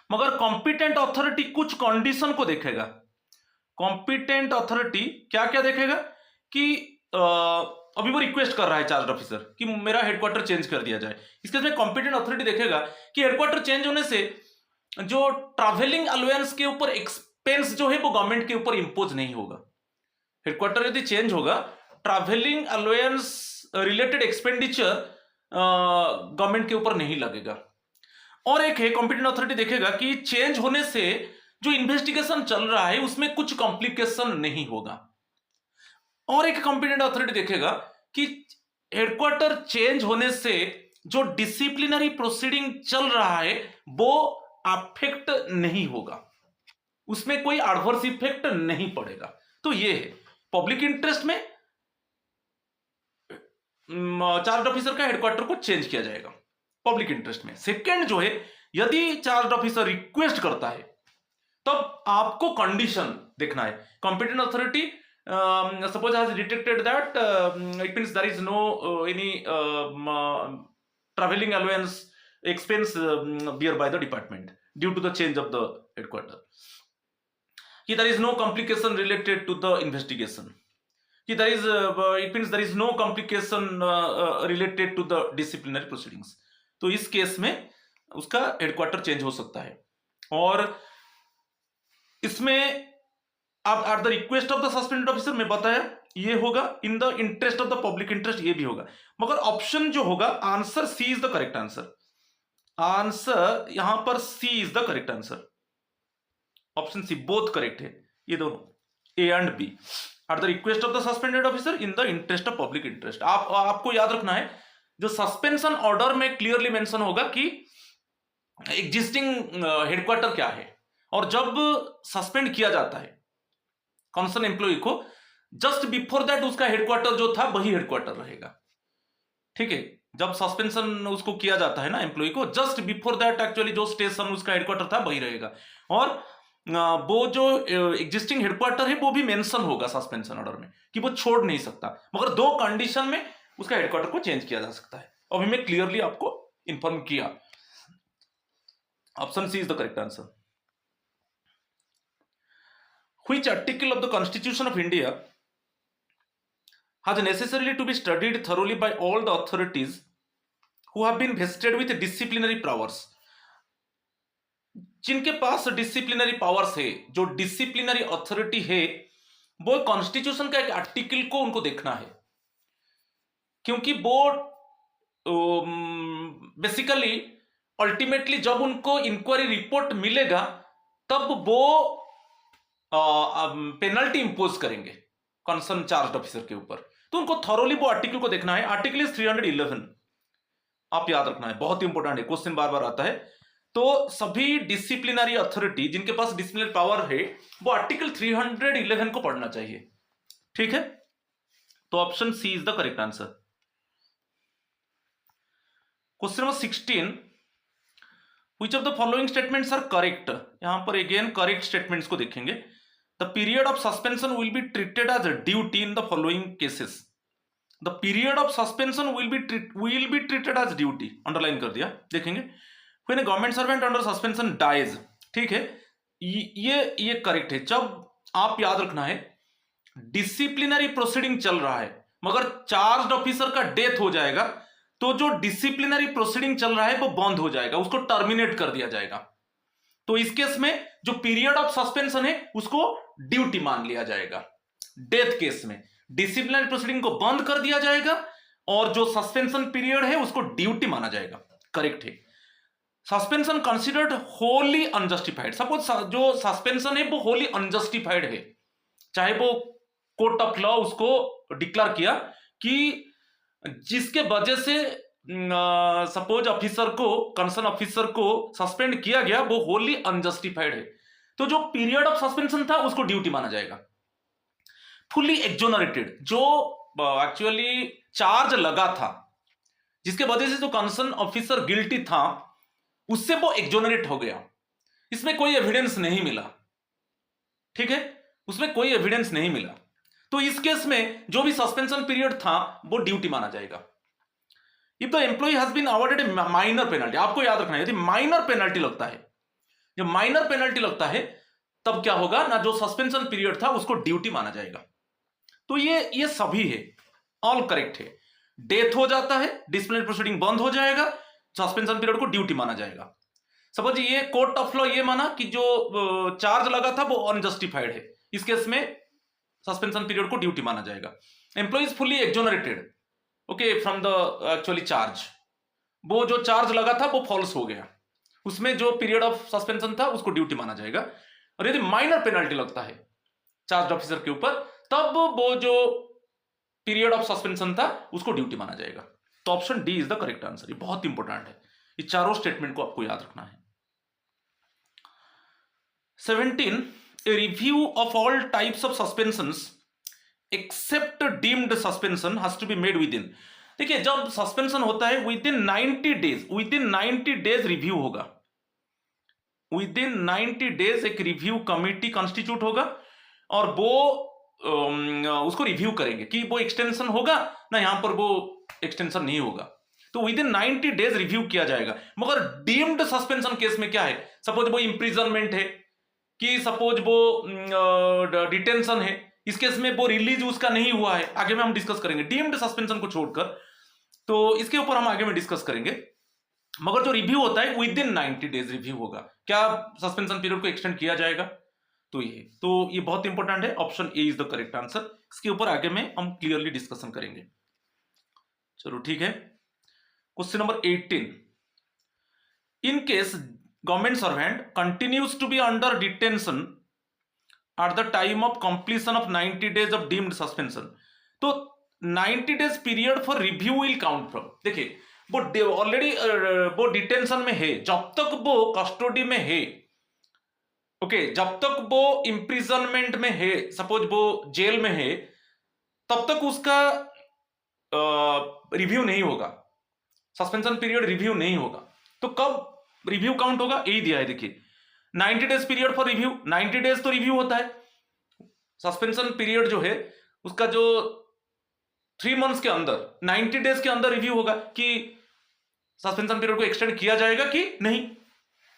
मगर कॉम्पिटेंट अथॉरिटी कुछ कंडीशन को देखेगा। कॉम्पिटेंट अथॉरिटी क्या क्या देखेगा कि अभी वो रिक्वेस्ट कर रहा है चार्ज ऑफिसर कि मेरा हेडक्वार्टर चेंज कर दिया जाए। इसके में कॉम्पिटेंट अथॉरिटी देखेगा कि हेडक्वार्टर चेंज होने से जो ट्रैवलिंग अलाउंस के ऊपर एक्सपेंस जो है वो गवर्नमेंट के ऊपर इंपोज नहीं होगा। हेडक्वार्टर यदि चेंज होगा, travelling allowance related expenditure government के ऊपर नहीं लगेगा। और एक है कॉम्पिटेंट अथॉरिटी देखेगा कि चेंज होने से जो इन्वेस्टिगेशन चल रहा है उसमें कुछ कॉम्प्लिकेशन नहीं होगा। और एक कॉम्पिटेंट अथॉरिटी देखेगा कि हेडक्वार्टर चेंज होने से जो डिसिप्लिनरी प्रोसीडिंग चल रहा है वो अफेक्ट नहीं होगा, उसमें कोई एडवर्स इफेक्ट नहीं पड़ेगा। तो ये है पब्लिक इंटरेस्ट में चार्ज ऑफिसर का हेडक्वार्टर को चेंज किया जाएगा पब्लिक इंटरेस्ट में। सेकेंड जो है, यदि चार्ज ऑफिसर रिक्वेस्ट करता है तब आपको कंडीशन देखना है। Competent authority suppose has detected that it means there is no any travelling allowance expense bear by the department due to the change of the headquarter, कि there is no complication related to the investigation, कि there is it means there is no complication related to the disciplinary proceedings। तो इस case में उसका headquarter change हो सकता है। और इसमें अब at the request of the suspended officer में बताया ये होगा, in the interest of the public interest ये भी होगा। मगर ऑप्शन जो होगा, answer C is the correct answer. Answer यहां पर C is the correct answer. Option C both correct है, ये दोनों A and B. At the request of the suspended officer in the interest of public interest. आपको याद रखना है, जो सस्पेंशन ऑर्डर में क्लियरली मेंशन होगा कि एग्जिस्टिंग हेडक्वार्टर क्या है, और जब सस्पेंड किया जाता है कंसर्न एम्प्लॉय को, जस्ट बिफोर दैट उसका हेडक्वार्टर जो था वही हेडक्वार्टर रहेगा। ठीक है, जब सस्पेंशन उसको किया जाता है ना एम्प्लॉय को, जस्ट बिफोर दैट एक्चुअली जो स्टेशन उसका हेडक्वार्टर था वही रहेगा, और वो जो एग्जिस्टिंग हेडक्वार्टर है वो भी मेंशन होगा सस्पेंशन ऑर्डर में कि वो छोड़ नहीं सकता, मगर 2 कंडीशन में उसका हेडक्वार्टर को चेंज किया जा सकता है। अभी मैं क्लियरली आपको इंफॉर्म किया। Option C is the correct answer. Which article of the Constitution of India has necessarily to be studied thoroughly by all the authorities who have been vested with disciplinary powers? जिनके पास disciplinary powers है, जो disciplinary authority है, वो constitution का एक article को उनको देखना है, क्योंकि वो बेसिकली अल्टीमेटली जब उनको इंक्वायरी रिपोर्ट मिलेगा तब वो पेनल्टी इंपोज करेंगे कंसर्न चार्ज ऑफिसर के ऊपर। तो उनको थॉरोली वो आर्टिकल को देखना है। आर्टिकल इज 311, आप याद रखना है, बहुत इंपॉर्टेंट है, क्वेश्चन बार बार आता है। तो सभी डिसिप्लिनरी अथॉरिटी जिनके पास डिसिप्लिनरी पावर है वो आर्टिकल 311 को पढ़ना चाहिए। ठीक है, तो option C is the correct answer. Question number 16, which of the following statements are correct? यहां पर अगेन करेक्ट स्टेटमेंट्स को देखेंगे। The period of suspension will be treated as a duty in the following cases. The period of suspension will be treated as duty. Underline कर दिया, देखेंगे। When a government servant under suspension dies, ठीक है, ये correct है। जब आप याद रखना है डिसिप्लिनरी प्रोसीडिंग चल रहा है मगर चार्ज ऑफिसर का डेथ हो जाएगा, तो जो डिसिप्लिनरी प्रोसीडिंग चल रहा है वो बंद हो जाएगा, उसको टर्मिनेट कर दिया जाएगा। तो इस केस में जो पीरियड ऑफ सस्पेंशन है उसको ड्यूटी मान लिया जाएगा। डेथ केस में डिसिप्लिनरी प्रोसीडिंग को बंद कर दिया जाएगा और जो सस्पेंशन पीरियड है उसको ड्यूटी माना जाएगा। करेक्ट है। Suspension considered Holi unjustified, suppose जो सस्पेंशन है वो होली अनजस्टिफाइड है, चाहे वो कोर्ट ऑफ लॉ उसको डिक्लेयर किया कि जिसके वजह से सपोज ऑफिसर को, कंसर्न ऑफिसर को सस्पेंड किया गया वो होली अनजस्टिफाइड है, तो जो पीरियड ऑफ सस्पेंशन था उसको ड्यूटी माना जाएगा। फुली एक्जोनरेटेड, जो एक्चुअली चार्ज लगा था जिसके वजह से जो कंसर्न ऑफिसर गिल्टी था उससे वो एक्जोनरेट हो गया, इसमें कोई एविडेंस नहीं मिला। ठीक है, उसमें कोई एविडेंस नहीं मिला, तो इस केस में जो भी सस्पेंशन पीरियड था वो ड्यूटी माना जाएगा। If the employee has been awarded a minor penalty, आपको याद रखना है यदि माइनर पेनल्टी लगता है, जब माइनर पेनल्टी लगता है तब क्या होगा ना, जो सस्पेंशन पीरियड था उसको ड्यूटी माना जाएगा। तो ये सभी है, ऑल करेक्ट है। डेथ हो जाता है, डिसिप्लिनरी प्रोसीडिंग बंद हो जाएगा, सस्पेंशन पीरियड को ड्यूटी माना जाएगा। सपोज ये कोर्ट ऑफ लॉ ये माना कि जो चार्ज लगा था वो अनजस्टिफाइड है, इस केस में सस्पेंशन पीरियड को ड्यूटी माना जाएगा। Employ is fully exonerated okay from the actually charge, वो जो चार्ज लगा था वो फॉल्स हो गया, उसमें जो पीरियड ऑफ सस्पेंशन था उसको ड्यूटी माना जाएगा। और यदि माइनर पेनल्टी लगता है चार्ज ऑफिसर के ऊपर तब वो जो पीरियड ऑफ सस्पेंशन था उसको ड्यूटी माना जाएगा। तो option D is the correct answer. ये बहुत इंपॉर्टेंट है, ये चारों स्टेटमेंट को आपको याद रखना है। 17, a review of all types of suspensions except deemed suspension has to be made within। देखिए जब सस्पेंशन होता है विदिन 90 डेज रिव्यू होगा, विदिन 90 डेज एक रिव्यू कमिटी कॉन्स्टिट्यूट होगा और वो उसको रिव्यू करेंगे कि वो एक्सटेंशन होगा ना, यहां पर वो एक्सटेंशन नहीं होगा, तो विदिन 90 डेज रिव्यू किया जाएगा। मगर डीम्ड सस्पेंशन केस में क्या है, सपोज वो इंप्रिजनमेंट है कि सपोज वो डिटेंशन है, इस केस में वो रिलीज उसका नहीं हुआ है, आगे में हम डिस्कस करेंगे डीम्ड सस्पेंशन को छोड़कर, तो इसके ऊपर हम आगे में डिस्कस करेंगे। मगर जो रिव्यू होता है विदिन 90 डेज रिव्यू होगा, क्या सस्पेंशन पीरियड को एक्सटेंड किया जाएगा, तो ये बहुत इंपॉर्टेंट है। Option A is the correct answer. इसके ऊपर आगे में हम क्लियरली डिस्कशन करेंगे। चलो ठीक है। Question number 18, in case government servant continues to be under detention at the time of completion of 90 days of deemed suspension. तो 90 days period for review will count from, देखिए वो ऑलरेडी वो detention में है, जब तक वो कस्टडी में है, ओके, जब तक वो इम्प्रिजनमेंट में है, सपोज वो जेल में है, तब तक उसका रिव्यू नहीं होगा, सस्पेंशन पीरियड रिव्यू नहीं होगा। तो कब रिव्यू काउंट होगा, यही दिया है, देखिए 90 days period for review, 90 days तो रिव्यू होता है, सस्पेंशन पीरियड जो है उसका जो 3 मंथ्स के अंदर 90 डेज के अंदर रिव्यू होगा कि सस्पेंशन पीरियड को एक्सटेंड किया जाएगा कि नहीं।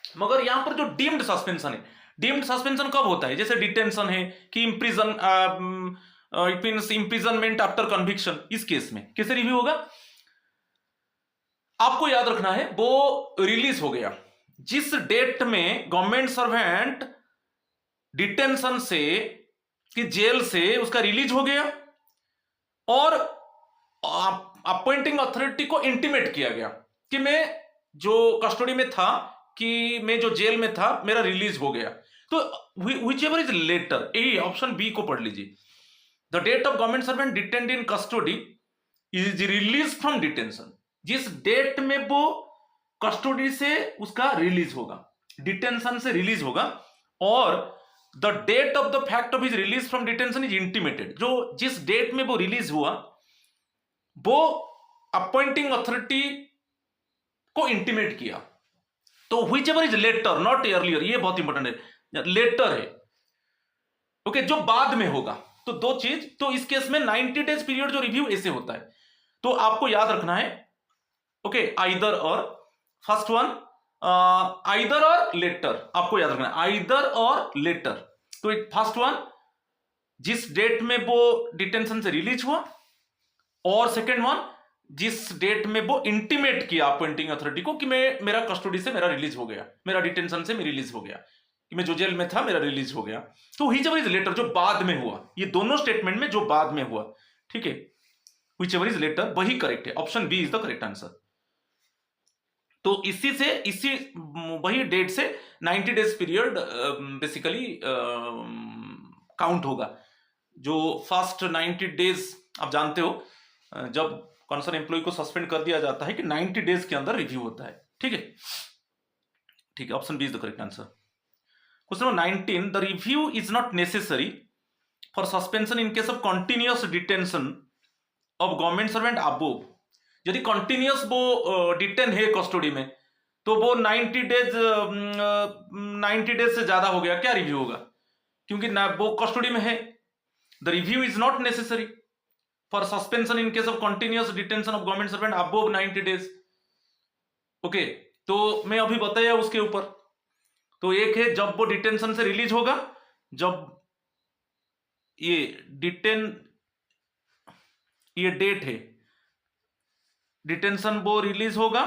मगर यहां पर जो डीम्ड सस्पेंशन है, डीम्ड सस्पेंशन कब होता है, जैसे डिटेंशन है कि it means imprisonment after conviction, इस केस में कैसे रिव्यू होगा, आपको याद रखना है वो रिलीज हो गया जिस डेट में गवर्नमेंट सर्वेंट डिटेंशन से कि जेल से उसका रिलीज हो गया और अपॉइंटिंग अथॉरिटी को इंटीमेट किया गया कि मैं जो कस्टडी में था, कि मैं जो जेल में था, मेरा रिलीज हो गया। तो व्हिच एवर इज लेटर, यही ऑप्शन बी को पढ़ लीजिए, the date of government servant detained in custody is release from detention, जिस डेट में वो कस्टडी से उसका रिलीज होगा, डिटेंशन से रिलीज होगा, और the date of the fact of his release from detention is intimated, जो जिस डेट में वो रिलीज हुआ वो अपॉइंटिंग अथॉरिटी को इंटीमेट किया। तो whichever is later not earlier, ये बहुत इंपॉर्टेंट है, लेटर है, ओके, जो बाद में होगा। तो दो चीज, तो इस केस में 90 डेज पीरियड जो रिव्यू ऐसे होता है, तो आपको याद रखना है, ओके, आइदर और, फर्स्ट वन आइदर और लेटर, आपको याद रखना है आइदर और लेटर। तो फर्स्ट वन जिस डेट में वो डिटेंशन से रिलीज हुआ, और सेकेंड वन जिस डेट में वो इंटीमेट किया अपॉइंटिंग अथॉरिटी को कि मेरा कस्टडी से मेरा रिलीज हो गया, मेरा डिटेंशन से मेरा रिलीज हो गया, कि मैं जो जेल में था मेरा रिलीज हो गया। तो व्हिच एवर इज लेटर, जो बाद में हुआ, ये दोनों स्टेटमेंट में जो बाद में हुआ, ठीक है, व्हिच एवर इज लेटर वही करेक्ट है, option B is the correct answer. तो इसी वही डेट से 90 डेज पीरियड बेसिकली काउंट होगा। जो फर्स्ट 90 डेज आप जानते हो, जब कॉन्सर्न एम्प्लॉय को सस्पेंड कर दिया जाता है कि 90 डेज के अंदर रिव्यू होता है, ठीक है, ठीक है, option B is the correct answer. Question number 19, the review is not necessary for suspension in case of continuous detention of government servant above, यदि कंटिन्यूअस वो डिटेन है कस्टडी में, तो वो 90 डेज से ज्यादा हो गया, क्या रिव्यू होगा, क्योंकि ना वो कस्टडी में है। The review is not necessary for suspension in case of continuous detention of government servant above 90 days, okay. तो मैं अभी बताया उसके ऊपर, तो एक है जब वो डिटेंशन से रिलीज होगा, जब ये डेट है, डिटेंशन वो रिलीज होगा,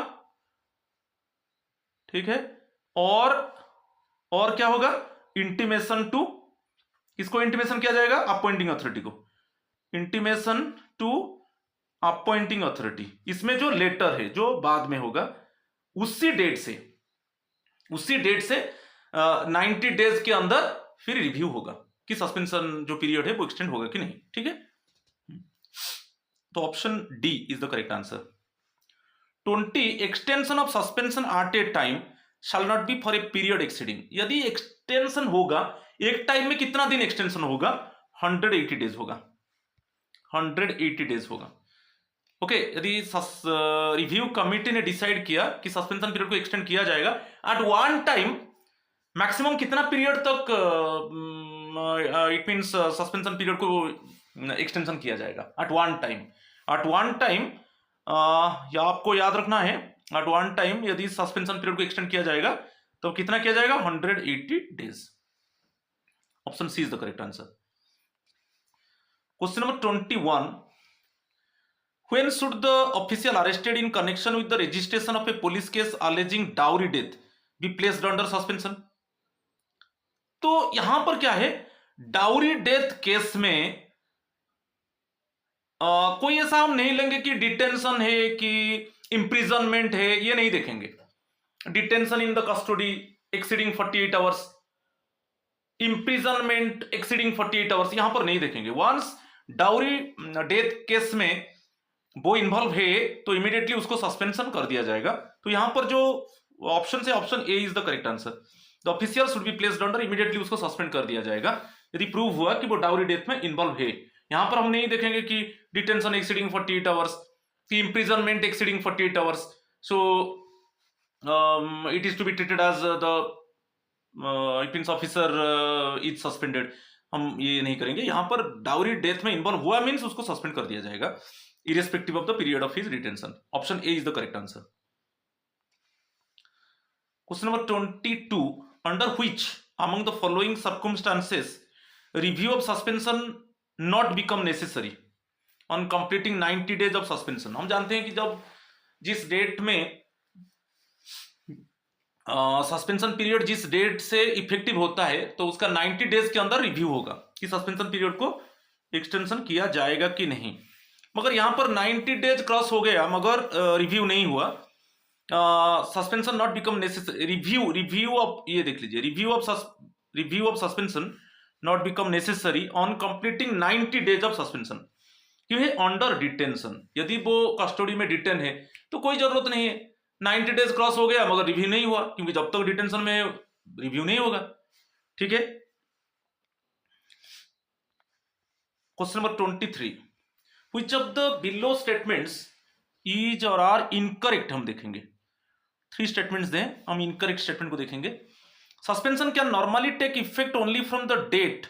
ठीक है, और क्या होगा, इंटीमेशन टू, किसको इंटीमेशन किया जाएगा, अपॉइंटिंग अथॉरिटी को, इंटीमेशन टू अपॉइंटिंग अथॉरिटी। इसमें जो लेटर है जो बाद में होगा, उसी डेट से 90 डेज के अंदर फिर रिव्यू होगा कि सस्पेंशन जो पीरियड है वो एक्सटेंड होगा कि नहीं, ठीक है। तो option D is the correct answer. 20, extension of suspension at a time shall not be for a period exceeding, यदि एक्सटेंशन होगा एक टाइम में, कितना दिन एक्सटेंशन होगा, 180 डेज होगा, 180 डेज होगा, ओके। यदि रिव्यू कमिटी ने डिसाइड किया कि सस्पेंशन पीरियड को एक्सटेंड किया जाएगा एट वन टाइम, मैक्सिमम कितना पीरियड तक इट मींस सस्पेंशन पीरियड को एक्सटेंशन किया जाएगा एट वन टाइम, या आपको याद रखना है एट वन टाइम यदि सस्पेंशन पीरियड को एक्सटेंड किया जाएगा तो कितना किया जाएगा, 180 days. Option C is the correct answer. Question number 21, when should the official arrested in connection with the registration of a police case alleging dowry death be placed under suspension? तो यहां पर क्या है, डाउरी डेथ केस में कोई ऐसा हम नहीं लेंगे कि डिटेंशन है कि इंप्रिजनमेंट है, ये नहीं देखेंगे। Detention in the custody exceeding 48 hours, imprisonment exceeding 48 hours यहां पर नहीं देखेंगे। वंस डाउरी डेथ केस में वो इन्वॉल्व है तो इमीडिएटली उसको सस्पेंशन कर दिया जाएगा। तो यहां पर जो ऑप्शन है option A is the correct answer. The official should be placed under, immediately उसको सस्पेंड कर दिया जाएगा यदि प्रूव हुआ कि वो डाउरी डेथ में इन्वॉल्व है। यहां पर हम नहीं देखेंगे कि डिटेंशन एक्सीडिंग 48 आवर्स, कि imprisonment exceeding 48 hours, so it is to be treated as the means officer is suspended. हम ये नहीं करेंगे। यहां पर डाउरी डेथ में इन्वॉल्व हुआ मींस उसको सस्पेंड कर दिया जाएगा irrespective of the period of his detention. Option A is the correct answer. Question number 22. Under which among the following circumstances review of suspension not become necessary on completing 90 days of suspension? हम जानते हैं कि जब जिस date में suspension period जिस date से effective होता है तो उसका 90 डेज के अंदर रिव्यू होगा कि सस्पेंशन पीरियड को एक्सटेंशन किया जाएगा कि नहीं। मगर यहां पर 90 डेज क्रॉस हो गया मगर रिव्यू नहीं हुआ। Suspension not become necessary, review of, ये देख लीजिए, review of suspension not become necessary on completing 90 days of suspension. क्यों है? अंडर डिटेंशन, यदि वो कस्टडी में डिटेन है तो कोई जरूरत नहीं है। 90 डेज क्रॉस हो गया मगर रिव्यू नहीं हुआ, क्योंकि जब तक डिटेंशन में रिव्यू नहीं होगा। ठीक है। Question number 23, which of the below statements is or are incorrect? हम देखेंगे 3 स्टेटमेंट्स दें, हम इनकरेक्ट स्टेटमेंट को देखेंगे। Suspension can normally take effect only from the date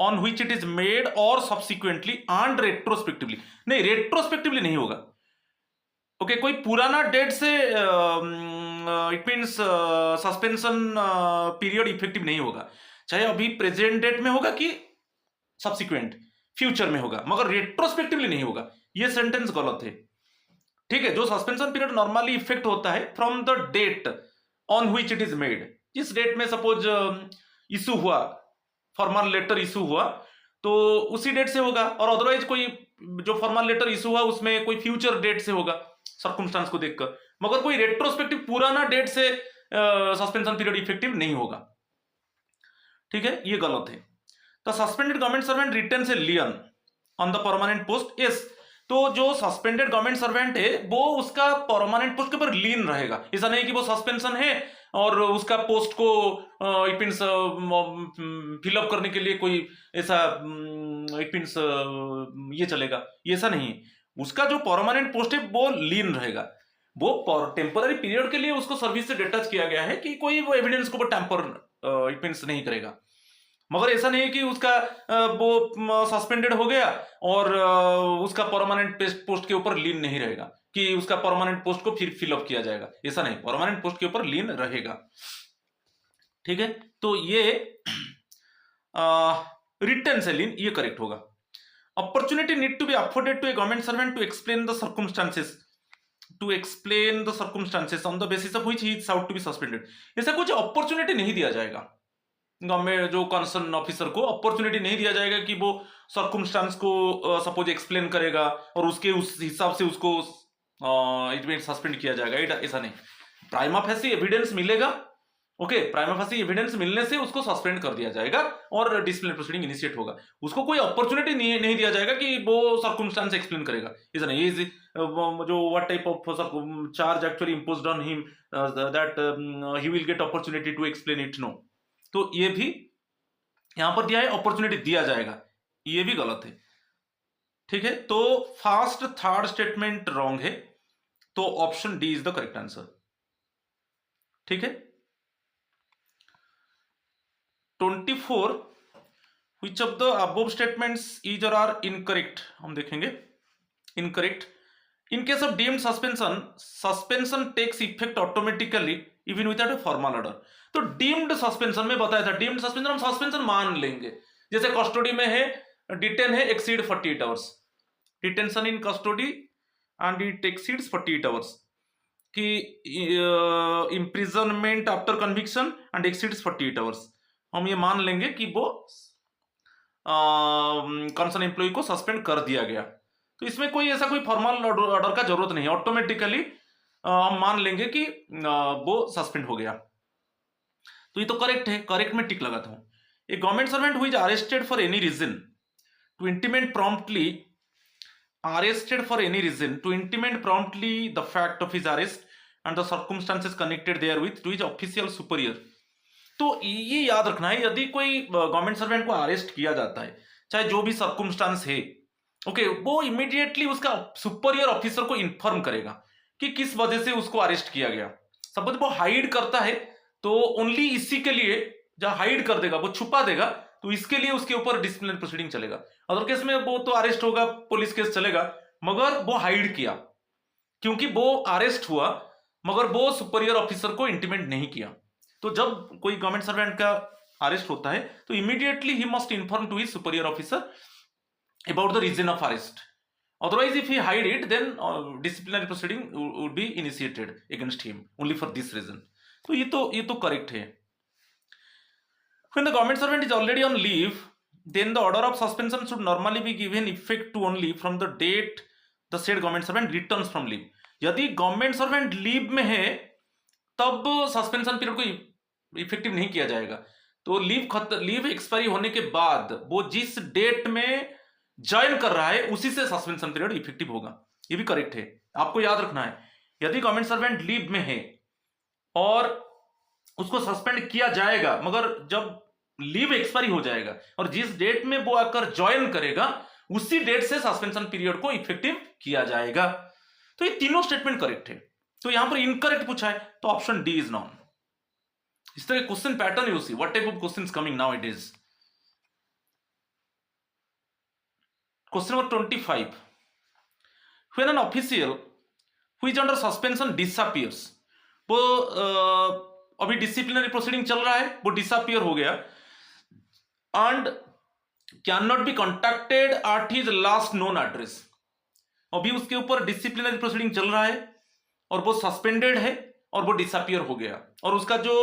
on which it is made और सब्सिक्वेंटली एंड रेट्रोस्पेक्टिवली। नहीं, retrospectively नहीं होगा। ओके, कोई पुराना डेट से it means suspension period effective नहीं होगा, चाहे अभी प्रेजेंट डेट में होगा कि सब्सिक्वेंट फ्यूचर में होगा, मगर रेट्रोस्पेक्टिवली नहीं होगा। ये सेंटेंस गलत है। ठीक है। जो सस्पेंशन पीरियड नॉर्मली इफेक्ट होता है from the date on which it is made, जिस डेट में सपोज इशू हुआ, फॉर्मल लेटर इशू हुआ तो उसी डेट से होगा, और अदरवाइज कोई जो फॉर्मल लेटर इशू हुआ उसमें कोई फ्यूचर डेट से होगा सर्कमस्टांस को देखकर, मगर कोई रेट्रोस्पेक्टिव पुराना डेट से सस्पेंशन पीरियड इफेक्टिव नहीं होगा। ठीक है, ये गलत है। The suspended government servant retains a lien on the permanent post. Yes, तो जो सस्पेंडेड गवर्नमेंट सर्वेंट है वो उसका परमानेंट पोस्ट के ऊपर लीन रहेगा। ऐसा नहीं कि वो सस्पेंशन है और उसका पोस्ट को इट मींस फिलअप करने के लिए कोई ऐसा इट मींस ये चलेगा, ये ऐसा नहीं है। उसका जो परमानेंट पोस्ट है वो लीन रहेगा। वो टेम्पररी पीरियड के लिए उसको सर्विस से डिटैच किया गया है कि कोई वो एविडेंस को टैंपर इट मींस नहीं करेगा। मगर ऐसा नहीं है कि उसका वो सस्पेंडेड हो गया और उसका परमानेंट पोस्ट के ऊपर लीन नहीं रहेगा कि उसका परमानेंट पोस्ट को फिर फिलअप किया जाएगा, ऐसा नहीं, परमानेंट पोस्ट के ऊपर लीन रहेगा। ठीक है, तो ये रिटर्न से लीन, ये करेक्ट होगा। Opportunity need to be afforded to a government servant to explain the circumstances, on the basis of which he is sought to be suspended. ऐसा कुछ अपॉर्चुनिटी नहीं दिया जाएगा गवर्नमेंट जो कंसर्न ऑफिसर को, अपॉर्चुनिटी नहीं दिया जाएगा कि वो सर्कमस्टांस को सपोज एक्सप्लेन करेगा और उसके उस हिसाब से उसको इट मीन सस्पेंड किया जाएगा, ऐसा नहीं। प्राइमा फेसी एविडेंस मिलेगा, ओके, प्राइमा फेसी एविडेंस मिलने से उसको सस्पेंड कर दिया जाएगा और डिसिप्लिनरी प्रोसीडिंग इनिशिएट होगा। उसको कोई अपॉर्चुनिटी नहीं दिया जाएगा कि वो सर्कमस्टांस एक्सप्लेन करेगा, ऐसा नहीं। ये जो what type of charge actually imposed on him that he will get opportunity to explain it, no. तो ये भी यहां पर दिया है अपॉर्चुनिटी दिया जाएगा, ये भी गलत है। ठीक है, तो फर्स्ट थर्ड स्टेटमेंट रॉन्ग है, तो option D is the correct answer. ठीक है। 24, which of the above statements is और आर इनकरेक्ट, हम देखेंगे। Incorrect, in case of deemed suspension, suspension takes effect automatically even without a formal order. तो deemed suspension में बताया था, deemed suspension हम सस्पेंशन मान लेंगे, जैसे कस्टडी में है, डिटेन है, exceed 48 hours, detention in custody and it exceeds 48 hours, कि imprisonment after conviction and exceeds 48 hours. हम ये मान लेंगे कि वो कंसर्न एम्प्लॉय को सस्पेंड कर दिया गया, तो इसमें कोई ऐसा कोई फॉर्मल ऑर्डर का जरूरत नहीं है, ऑटोमेटिकली हम मान लेंगे कि वो सस्पेंड हो गया। तो ये तो करेक्ट है, करेक्ट में टिक लगाता हूं। A government servant who is arrested for any reason to intimate promptly arrested for any reason to intimate promptly the fact of his arrest and the circumstances connected therewith to his official superior। तो ये याद रखना है, यदि कोई government servant को arrest किया जाता है, चाहे जो भी सर्कमस्टांस है, ओके, वो इमीडिएटली उसका सुपीरियर ऑफिसर को इन्फॉर्म करेगा कि किस वजह से उसको अरेस्ट किया गया। सपोज वो हाइड करता है तो ओनली इसी के लिए, जब हाइड कर देगा, वो छुपा देगा, तो इसके लिए उसके ऊपर डिसिप्लिनरी प्रोसीडिंग चलेगा। अदर केस में वो तो अरेस्ट होगा, पुलिस केस चलेगा, मगर वो हाइड किया, क्योंकि वो अरेस्ट हुआ मगर वो सुपीरियर ऑफिसर को इंटीमेट नहीं किया। तो जब कोई गवर्नमेंट सर्वेंट का अरेस्ट होता है तो immediately he must inform to his superior officer about the reason of arrest. Otherwise, if he hide it, then disciplinary proceeding would be initiated against him only for this reason. तो ये तो correct है। When the government servant is already on leave, then the order of suspension should normally be given effect to only from the date the said government servant returns from leave। यदि government servant leave में है तब suspension period को effective नहीं किया जाएगा। तो leave expiry होने के बाद वो जिस डेट में ज्वाइन कर रहा है उसी से सस्पेंशन पीरियड इफेक्टिव होगा। ये भी करेक्ट है, आपको याद रखना है। यदि गवर्नमेंट सर्वेंट लीव में है और उसको सस्पेंड किया जाएगा, मगर जब लीव एक्सपायरी हो जाएगा और जिस डेट में वो आकर ज्वाइन करेगा उसी डेट से सस्पेंशन पीरियड को इफेक्टिव किया जाएगा। तो ये तीनों स्टेटमेंट करेक्ट है। तो यहां पर इनकरेक्ट पूछा है तो ऑप्शन डी इज नॉन। इस तरह question pattern you see, what type of questions coming now it is. Question number 25. When an official who is under suspension disappears, वो अभी डिसिप्लिनरी प्रोसीडिंग चल रहा है, वो डिसअपियर हो गया and can not be contacted at his last known address. अभी उसके ऊपर डिसिप्लिनरी प्रोसीडिंग चल रहा है और वो सस्पेंडेड है और वो डिसअपियर हो गया और उसका जो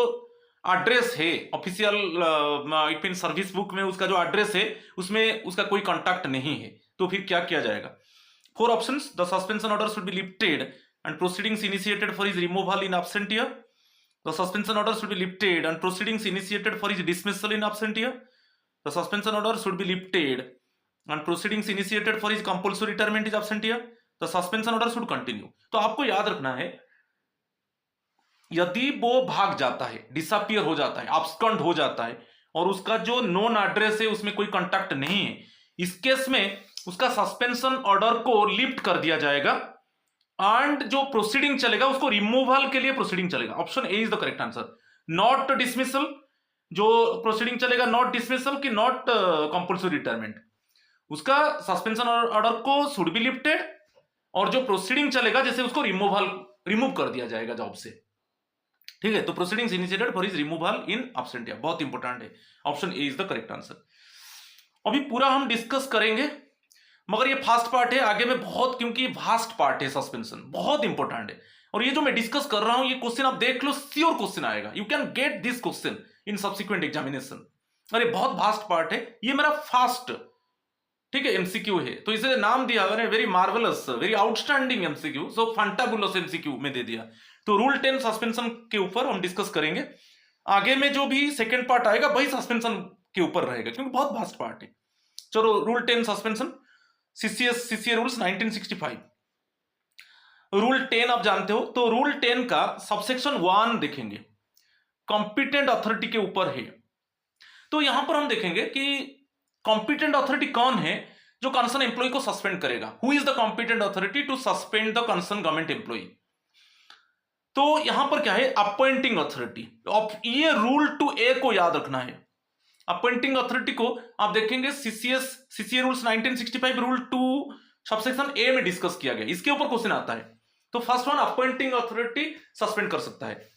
एड्रेस है official it mean service book में उसका जो एड्रेस है उसमें उसका कोई कॉन्टैक्ट नहीं है। तो फिर क्या किया जाएगा? 4 options. The suspension order should be lifted and proceedings initiated for his removal in absentia. The suspension order should be lifted and proceedings initiated for his dismissal in absentia. The suspension order should be lifted and proceedings initiated for his compulsory retirement in absentia. The suspension order should continue. तो आपको याद रखना है, यदि वो भाग जाता है, डिसअपियर हो जाता है, अब्सकॉन्ड हो जाता है और उसका जो नोन एड्रेस है उसमें कोई कांटेक्ट नहीं है, इस केस में उसका सस्पेंशन ऑर्डर को लिफ्ट कर दिया जाएगा एंड जो प्रोसीडिंग चलेगा उसको रिमूवल के लिए प्रोसीडिंग चलेगा। Option A is the correct answer. Not dismissal, जो प्रोसीडिंग चलेगा नॉट डिसमिसल की नॉट कंपल्सरी रिटायरमेंट, उसका सस्पेंशन ऑर्डर को शुड बी लिफ्टेड और जो प्रोसीडिंग चलेगा जैसे उसको रिमूव कर दिया जाएगा जॉब से। ठीक है, तो proceedings initiated for his removal in absentia, बहुत इंपॉर्टेंट है। Option A is the correct answer. अभी पूरा हम डिस्कस करेंगे मगर ये फास्ट पार्ट है, आगे में बहुत, क्योंकि वास्ट पार्ट है, सस्पेंशन बहुत इंपॉर्टेंट है। और ये जो मैं डिस्कस कर रहा हूं ये क्वेश्चन आप देख लो, श्योर क्वेश्चन आएगा, you can get this question in subsequent examination. अरे बहुत वास्ट पार्ट है, ये मेरा फास्ट, ठीक है, एमसीक्यू है, तो इसे नाम दिया मैंने very marvellous, very outstanding MCQ, so fantabulous MCQ में दे दिया। तो रूल 10 सस्पेंशन के ऊपर हम डिस्कस करेंगे। आगे में जो भी सेकंड पार्ट आएगा वही सस्पेंशन के ऊपर रहेगा, क्योंकि बहुत वास्ट पार्ट है। चलो, rule 10 suspension, CCA rules 1965। Rule 10 आप जानते हो, तो रूल 10 का सबसेक्शन 1 देखेंगे, कॉम्पिटेंट अथॉरिटी के ऊपर है। तो यहां पर हम देखेंगे कि कॉम्पिटेंट अथॉरिटी कौन है जो कंसर्न एम्प्लॉय को सस्पेंड करेगा। Who is the competent authority to suspend the concern government employee? तो यहां पर क्या है? Appointing authority. ये रूल 2A को याद रखना है। अपॉइंटिंग अथॉरिटी को आप देखेंगे सीसीए रूल्स 1965 रूल 2 सबसेक्शन ए में डिस्कस किया गया, इसके ऊपर क्वेश्चन आता है। तो first one, appointing authority suspend कर सकता है।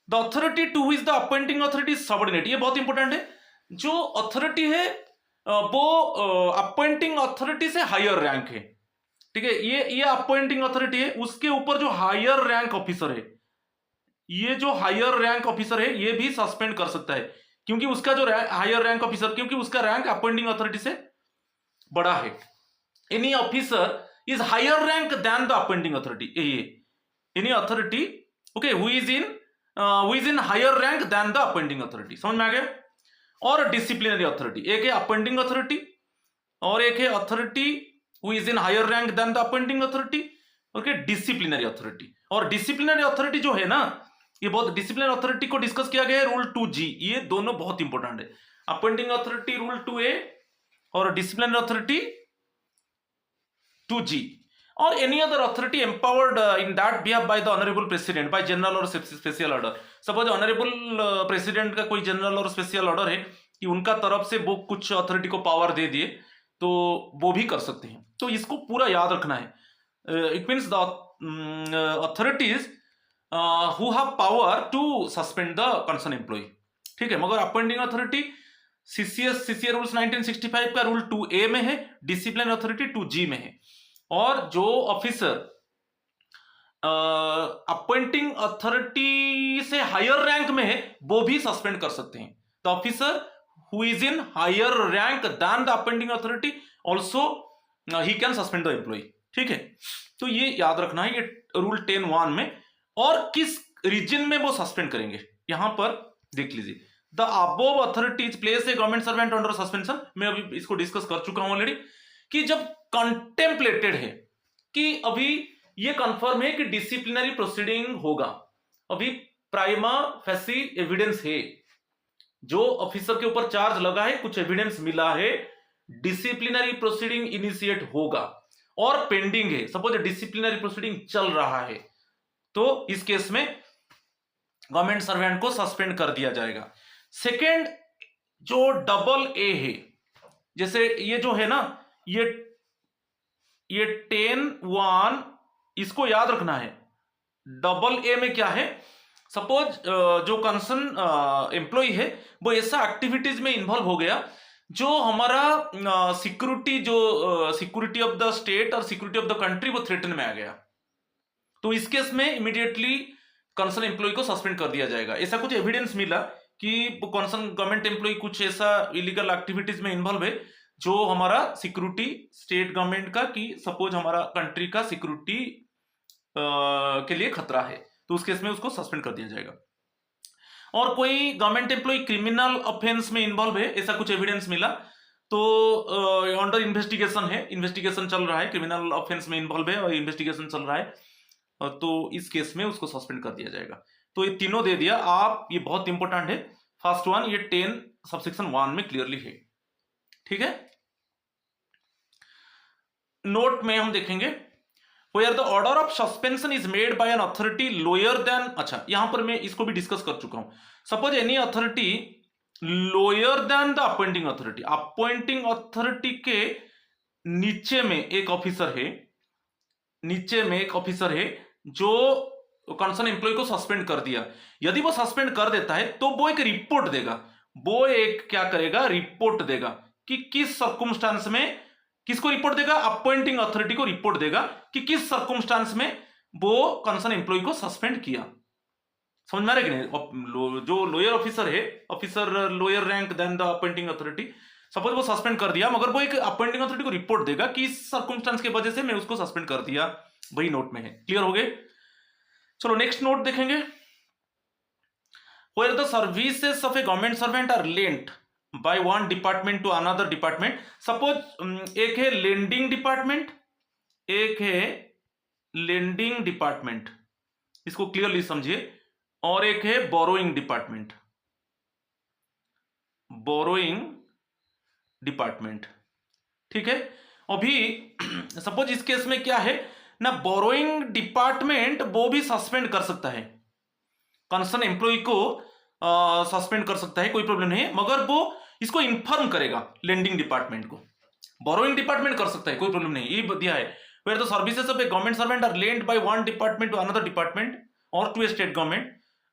The authority two is the appointing authority subordinate, ये बहुत इंपॉर्टेंट है। जो अथॉरिटी है वो अपॉइंटिंग अथॉरिटी से हायर रैंक है, ठीक है। ये अपॉइंटिंग अथॉरिटी है, उसके ऊपर जो हायर रैंक ऑफिसर है, ये जो हायर रैंक ऑफिसर है ये भी सस्पेंड कर सकता है, क्योंकि उसका जो हायर रैंक ऑफिसर, क्योंकि उसका रैंक अपॉइंटिंग अथॉरिटी से बड़ा है। Any officer is higher rank than the appointing authority, any authority okay who is in higher rank than the appointing authority. समझ में आ गया? और डिसिप्लिनरी अथॉरिटी। एक है अपॉइंटिंग अथॉरिटी और एक है authority who is in higher rank than the appointing authority, okay, disciplinary authority. और डिसिप्लिनरी अथॉरिटी जो है ना, ये बहुत, डिसिप्लिनरी अथॉरिटी को डिस्कस किया गया है रूल 2G, ये दोनों बहुत इंपॉर्टेंट है। अपॉइंटिंग अथॉरिटी रूल 2A और disciplinary authority 2G, or any other authority empowered in that behalf by the honorable president by general or special order। Suppose honourable president का कोई जनरल और special order है कि उनका तरफ से वो कुछ अथॉरिटी को पावर दे दिए तो वो भी कर सकते हैं। तो इसको पूरा याद रखना है। It means the authorities who have power to suspend the concern employee, ठीक है। मगर अपॉइंटिंग अथॉरिटी सीसीए रूल्स 1965 का रूल 2A में है, डिसिप्लिन अथॉरिटी 2G में है। और जो ऑफिसर अपॉइंटिंग अथॉरिटी से हायर रैंक में है वो भी सस्पेंड कर सकते हैं। The officer who is in higher rank than the appointing authority also he can suspend the employee, ठीक है। तो ये याद रखना है, ये रूल 10(1) में। और किस रीजन में वो सस्पेंड करेंगे यहां पर देख लीजिए। The above authorities place a government servant under suspension. मैं अभी इसको डिस्कस कर चुका हूं ऑलरेडी कि जब कंटेम्पलेटेड है कि अभी ये कंफर्म है कि डिसिप्लिनरी प्रोसीडिंग होगा, अभी प्राइमा फेसी एविडेंस है, जो ऑफिसर के ऊपर चार्ज लगा है, कुछ एविडेंस मिला है, डिसिप्लिनरी प्रोसीडिंग इनिशिएट होगा और पेंडिंग है, सपोज डिसिप्लिनरी प्रोसीडिंग चल रहा है, तो इस केस में गवर्नमेंट सर्वेंट को सस्पेंड कर दिया जाएगा। सेकेंड जो डबल ए है, जैसे ये जो है ना, ये 10(1) इसको याद रखना है। डबल ए में क्या है, सपोज जो कंसर्न एम्प्लॉय है वो ऐसा एक्टिविटीज में इन्वॉल्व हो गया जो हमारा सिक्योरिटी, जो सिक्योरिटी ऑफ द स्टेट और सिक्योरिटी ऑफ द कंट्री वो थ्रेटन में आ गया, तो इस केस में इमीडिएटली कंसर्न एम्प्लॉय को सस्पेंड कर दिया जाएगा। ऐसा कुछ एविडेंस मिला कि कंसर्न गवर्नमेंट एम्प्लॉय कुछ ऐसा इलीगल एक्टिविटीज में इन्वॉल्व है जो हमारा सिक्योरिटी स्टेट गवर्नमेंट का, कि सपोज हमारा कंट्री का सिक्योरिटी के लिए खतरा है, तो उस केस में उसको सस्पेंड कर दिया जाएगा। और कोई गवर्नमेंट एम्प्लॉय क्रिमिनल ऑफेंस में इन्वॉल्व है, ऐसा कुछ एविडेंस मिला, तो अंडर इन्वेस्टिगेशन है, इन्वेस्टिगेशन चल रहा है, क्रिमिनल ऑफेंस में इन्वॉल्व है और इन्वेस्टिगेशन चल रहा है, तो इस केस में उसको सस्पेंड कर दिया जाएगा। तो ये तीनों दे दिया आप, ये बहुत इंपॉर्टेंट है। फर्स्ट वन ये 10 सबसेक्शन 1 में क्लियरली है, ठीक है। नोट में हम देखेंगे where the order of suspension is made by an authority lower than, अच्छा यहां पर मैं इसको भी डिस्कस कर चुका हूं। Suppose any authority lower than the appointing authority, appointing authority के नीचे में एक ऑफिसर है, नीचे में एक ऑफिसर है जो कंसर्न एम्प्लॉय को सस्पेंड कर दिया। यदि वो सस्पेंड कर देता है तो वो एक रिपोर्ट देगा, वो एक क्या करेगा, रिपोर्ट देगा कि किस सर्कमस्टांस में, किसको रिपोर्ट देगा, अपॉइंटिंग अथॉरिटी को रिपोर्ट देगा कि किस सर्कमस्टांस में वो कंसर्न एम्प्लॉय को सस्पेंड किया। समझ में आ रहा है कि नहीं। जो लोअर ऑफिसर है, officer lower rank than the appointing authority, suppose वो सस्पेंड कर दिया, मगर वो एक अपॉइंटिंग अथॉरिटी को रिपोर्ट देगा कि इस सर्कमस्टांस की वजह से मैं उसको सस्पेंड कर दिया, वही नोट में है। क्लियर हो गए। चलो नेक्स्ट नोट देखेंगे। where the services of a government servant are lent by one department to another department। Suppose एक है लेंडिंग डिपार्टमेंट, एक है लेंडिंग डिपार्टमेंट, इसको क्लियरली समझिए, और एक है बोरोइंग डिपार्टमेंट, बोरोइंग डिपार्टमेंट, ठीक है। अभी सपोज इस केस में क्या है ना, बोरोइंग डिपार्टमेंट वो भी सस्पेंड कर सकता है, कंसर्न एम्प्लॉय को सस्पेंड कर सकता है, कोई प्रॉब्लम नहीं है, मगर वो इसको इन्फॉर्म करेगा लेंडिंग डिपार्टमेंट को। बोरोइंग डिपार्टमेंट कर सकता है, कोई प्रॉब्लम नहीं, ये दिया है। where the services of a government servant are lent by one department to another department or to a state government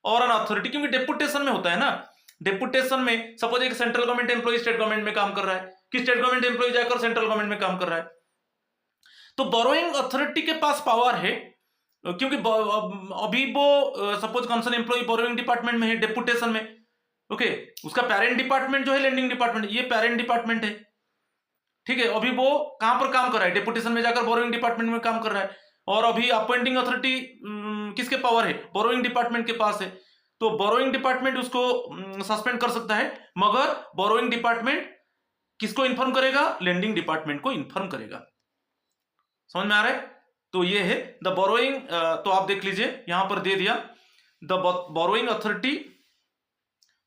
or an authority, क्योंकि डेपुटेशन में होता है ना, डेपुटेशन में सपोज एक central government employee state government में काम कर रहा है, कि स्टेट गवर्नमेंट एम्प्लॉय जाकर सेंट्रल गवर्नमेंट में काम कर रहा है, तो बोरोइंग अथॉरिटी के पास पावर है, क्योंकि अभी वो suppose concern employee borrowing department में है, डेपुटेशन में, ओके, उसका पेरेंट डिपार्टमेंट जो है लेंडिंग डिपार्टमेंट, ये पेरेंट डिपार्टमेंट है, ठीक है। अभी वो कहां पर काम कर रहा है, डेपुटेशन में जाकर बोरोइंग डिपार्टमेंट में काम कर रहा है, और अभी अपॉइंटिंग अथॉरिटी किसके पावर है, बोरोइंग डिपार्टमेंट के पास है। तो बोरोइंग डिपार्टमेंट उसको सस्पेंड कर सकता है, मगर बोरोइंग डिपार्टमेंट किसको इन्फॉर्म करेगा? लेंडिंग डिपार्टमेंट को इन्फॉर्म करेगा। समझ में आ रहा है? तो ये है द बोरोइंग। तो आप देख लीजिए यहां पर दे दिया, the borrowing authority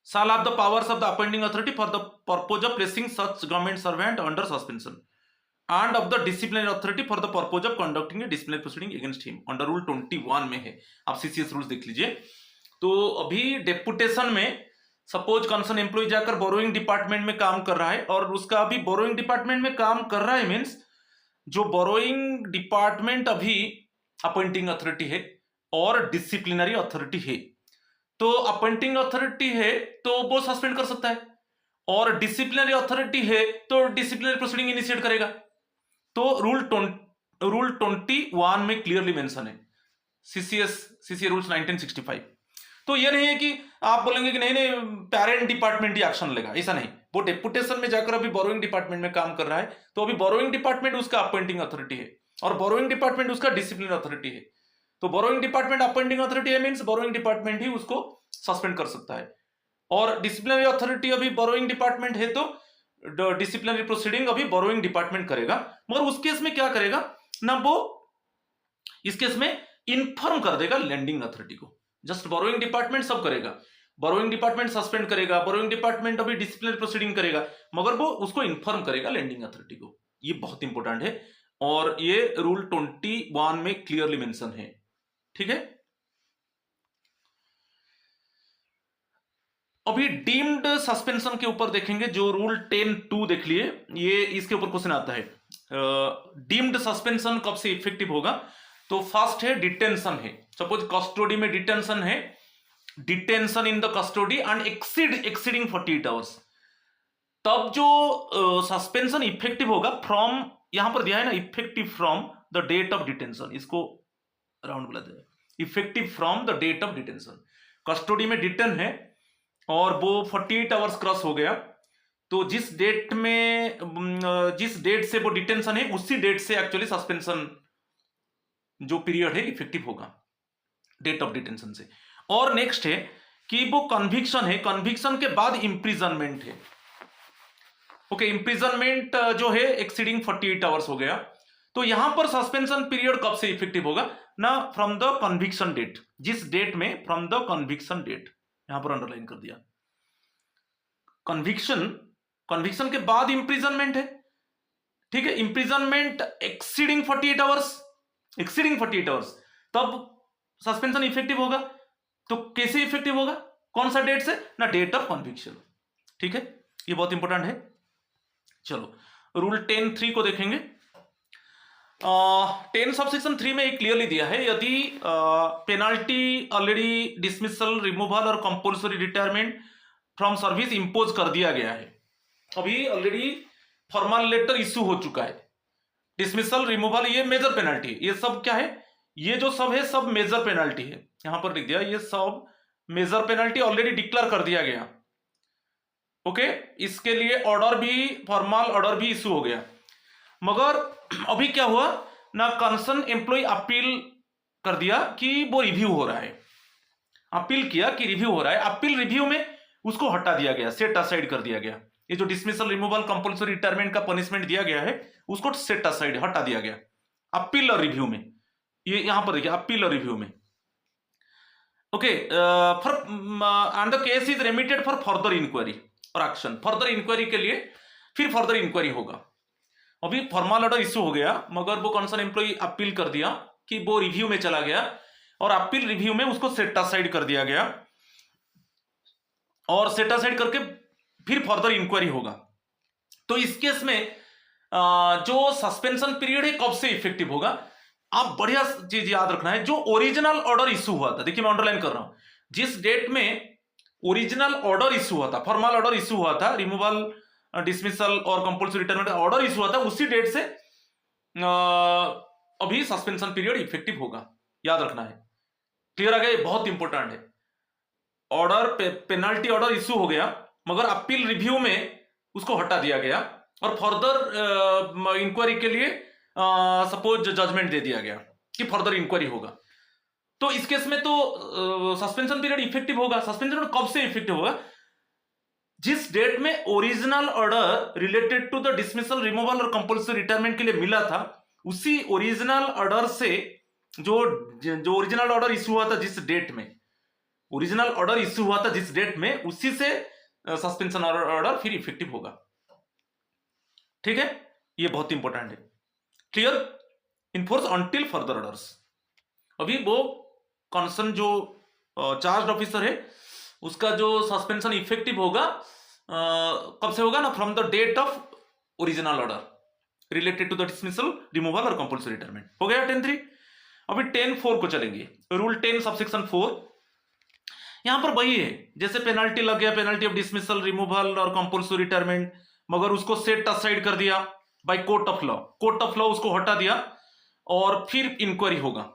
shall have the powers of the appointing authority for the purpose of placing such government servant under suspension and of the disciplinary authority for the purpose of conducting a disciplinary proceeding against him under rule 21 में है। आप CCS rules देख लीजिए। तो अभी deputation में suppose concern employ जाकर borrowing department में काम कर रहा है और उसका अभी बोरोइंग डिपार्टमेंट में काम कर रहा है मीन्स जो बोरोइंग डिपार्टमेंट अभी अपॉइंटिंग अथॉरिटी है और डिसिप्लिनरी अथॉरिटी है। तो अपॉइंटिंग अथॉरिटी है तो वो सस्पेंड कर सकता है और डिसिप्लिनरी अथॉरिटी है तो डिसिप्लिनरी प्रोसीडिंग इनिशिएट करेगा। तो रूल 21 में क्लियरली मेंशन है, सीसीए रूल्स 1965। तो ये नहीं है कि आप बोलेंगे कि नहीं नहीं पेरेंट डिपार्टमेंट ही एक्शन लेगा, ऐसा नहीं। वो डेपुटेशन में जाकर अभी बोरोइंग डिपार्टमेंट में काम कर रहा है, तो अभी बोरोइंग डिपार्टमेंट उसका अपॉइंटिंग अथॉरिटी है और बोरोइंग डिपार्टमेंट उसका डिसिप्लिनरी अथॉरिटी है। तो बोरोइंग डिपार्टमेंट अपॉइंटिंग अथॉरिटी है मींस बोरोइंग डिपार्टमेंट ही उसको सस्पेंड कर सकता है और डिसिप्लिनरी अथॉरिटी अभी बोरोइंग डिपार्टमेंट है तो डिसिप्लिनरी प्रोसीडिंग अभी बोरोइंग डिपार्टमेंट करेगा। मगर उस केस में क्या करेगा ना, वो इस केस में इन्फॉर्म कर देगा लेंडिंग अथॉरिटी को। जस्ट बोरोइंग डिपार्टमेंट सब करेगा, बोरोइंग डिपार्टमेंट सस्पेंड करेगा, बोरोइंग डिपार्टमेंट अभी डिसिप्लिनरी प्रोसीडिंग करेगा, मगर वो उसको इन्फॉर्म करेगा लेंडिंग अथॉरिटी को। ये बहुत इंपॉर्टेंट है और ये रूल 21 में क्लियरली मेंशन है। ठीक है, अभी डीम्ड सस्पेंशन के ऊपर देखेंगे, जो रूल 10(2) देख लिए, ये इसके ऊपर क्वेश्चन आता है। डीम्ड सस्पेंशन कब से इफेक्टिव होगा? तो फर्स्ट है डिटेंशन है, सपोज कस्टडी में डिटेंशन है, detention in the custody and exceeding 48 hours, तब जो सस्पेंशन इफेक्टिव होगा फ्रॉम, यहां पर दिया है ना effective from the date of detention, इसको राउंड बुलाते हैं, effective from the date of detention. Custody में डिटेन है और वो 48 आवर्स क्रॉस हो गया, तो जिस डेट से वो डिटेंशन है उसी डेट से एक्चुअली सस्पेंशन जो पीरियड है इफेक्टिव होगा, डेट ऑफ डिटेंशन से। और नेक्स्ट है कि वो कन्विक्शन है, कन्विक्शन के बाद इंप्रिजनमेंट है। ओके, इंप्रिजनमेंट जो है एक्सीडिंग 48 आवर्स हो गया, तो यहां पर सस्पेंशन पीरियड कब से इफेक्टिव होगा ना, फ्रॉम द कन्विक्शन डेट, जिस डेट में फ्रॉम द कन्विक्शन डेट, यहां पर अंडरलाइन कर दिया। कन्विक्शन के बाद इंप्रिजनमेंट है, ठीक है, इंप्रिजनमेंट एक्सीडिंग 48 आवर्स, तब सस्पेंशन इफेक्टिव होगा। तो कैसे इफेक्टिव होगा, कौन सा डेट से ना, डेट ऑफ कन्विक्शन। ठीक है, ये बहुत इंपॉर्टेंट है। चलो रूल 10(3) को देखेंगे। 10 सबसेक्शन 3 में क्लियरली दिया है, यदि पेनाल्टी ऑलरेडी डिसमिसल, रिमूवल और compulsory retirement from service impose कर दिया गया है, अभी ऑलरेडी फॉर्मल लेटर इश्यू हो चुका है, डिसमिसल, रिमूवल, ये मेजर पेनाल्टी, ये सब क्या है, ये जो सब है सब मेजर पेनाल्टी है, यहां पर लिख दिया, ये सब मेजर पेनाल्टी ऑलरेडी डिक्लेयर कर दिया गया। ओके, इसके लिए ऑर्डर भी, फॉर्मल ऑर्डर भी इश्यू हो गया, मगर अभी क्या हुआ ना, कंसर्न एम्प्लॉय अपील कर दिया कि वो रिव्यू हो रहा है, अपील किया कि रिव्यू हो रहा है, अपील रिव्यू में उसको हटा दिया गया, सेट असाइड कर दिया गया। ये जो डिसमिसल, रिमूवल, कंपल्सरी रिटायरमेंट का पनिशमेंट दिया गया है उसको सेट असाइड, हटा दिया गया अपील और रिव्यू में। ये यहां पर देखिए अपील और रिव्यू में। Okay, for end the case is remitted for further inquiry और एक्शन, फर्दर इंक्वायरी के लिए फिर फर्दर इंक्वायरी होगा। अभी फॉर्मल ऑर्डर इश्यू हो गया, मगर वो कंसर्न एम्प्लॉय अपील कर दिया कि वो रिव्यू में चला गया और अपील रिव्यू में उसको सेट असाइड कर दिया गया और सेट असाइड करके फिर फर्दर इंक्वायरी होगा। तो इस केस में जो सस्पेंशन पीरियड है कब से इफेक्टिव होगा, आप बढ़िया चीज याद रखना है, जो ओरिजिनल ऑर्डर इश्यू हुआ था, देखिए मैं अंडरलाइन कर रहा हूं, जिस डेट में ओरिजिनल ऑर्डर इश्यू हुआ था, फॉर्मल ऑर्डर इश्यू हुआ था, रिमूवल, डिसमिसल और कंपल्सरी रिटायरमेंट ऑर्डर इश्यू हुआ था, उसी डेट से अभी सस्पेंशन पीरियड इफेक्टिव होगा, याद रखना है। क्लियर आ गया, बहुत इंपॉर्टेंट है। ऑर्डर पेनल्टी ऑर्डर इश्यू हो गया, मगर अपील रिव्यू में उसको हटा दिया गया और फर्दर इंक्वायरी के लिए सपोज जजमेंट दे दिया गया कि फर्दर इंक्वायरी होगा, तो इस केस में तो सस्पेंशन पीरियड इफेक्टिव होगा। सस्पेंशन कब से इफेक्टिव होगा? जिस डेट में original order related to the dismissal, removal और कंपल्सरी रिटायरमेंट के लिए मिला था, उसी ओरिजिनल ऑर्डर से जो ओरिजिनल ऑर्डर इश्यू हुआ था जिस डेट में, ओरिजिनल ऑर्डर इश्यू हुआ था जिस डेट में, उसी से सस्पेंशन ऑर्डर फिर इफेक्टिव होगा। ठीक है, ये बहुत इंपॉर्टेंट है। Clear? Enforce until further orders. अभी वो कंसर्न जो चार्ज ऑफिसर है उसका जो सस्पेंशन इफेक्टिव होगा कब से होगा ना, from the date of original order related to the dismissal, removal और कंपल्सरी रिटायरमेंट। हो गया 10(3). अभी 10(4) को चलेंगे। रूल 10 सबसेक्शन 4, यहां पर वही है जैसे पेनल्टी लग गया, पेनल्टी ऑफ डिसमिसल, रिमूवल और कंपल्सरी रिटायरमेंट, मगर उसको सेट असाइड कर दिया by court of law. Court of law उसको हटा दिया और फिर इंक्वायरी होगा।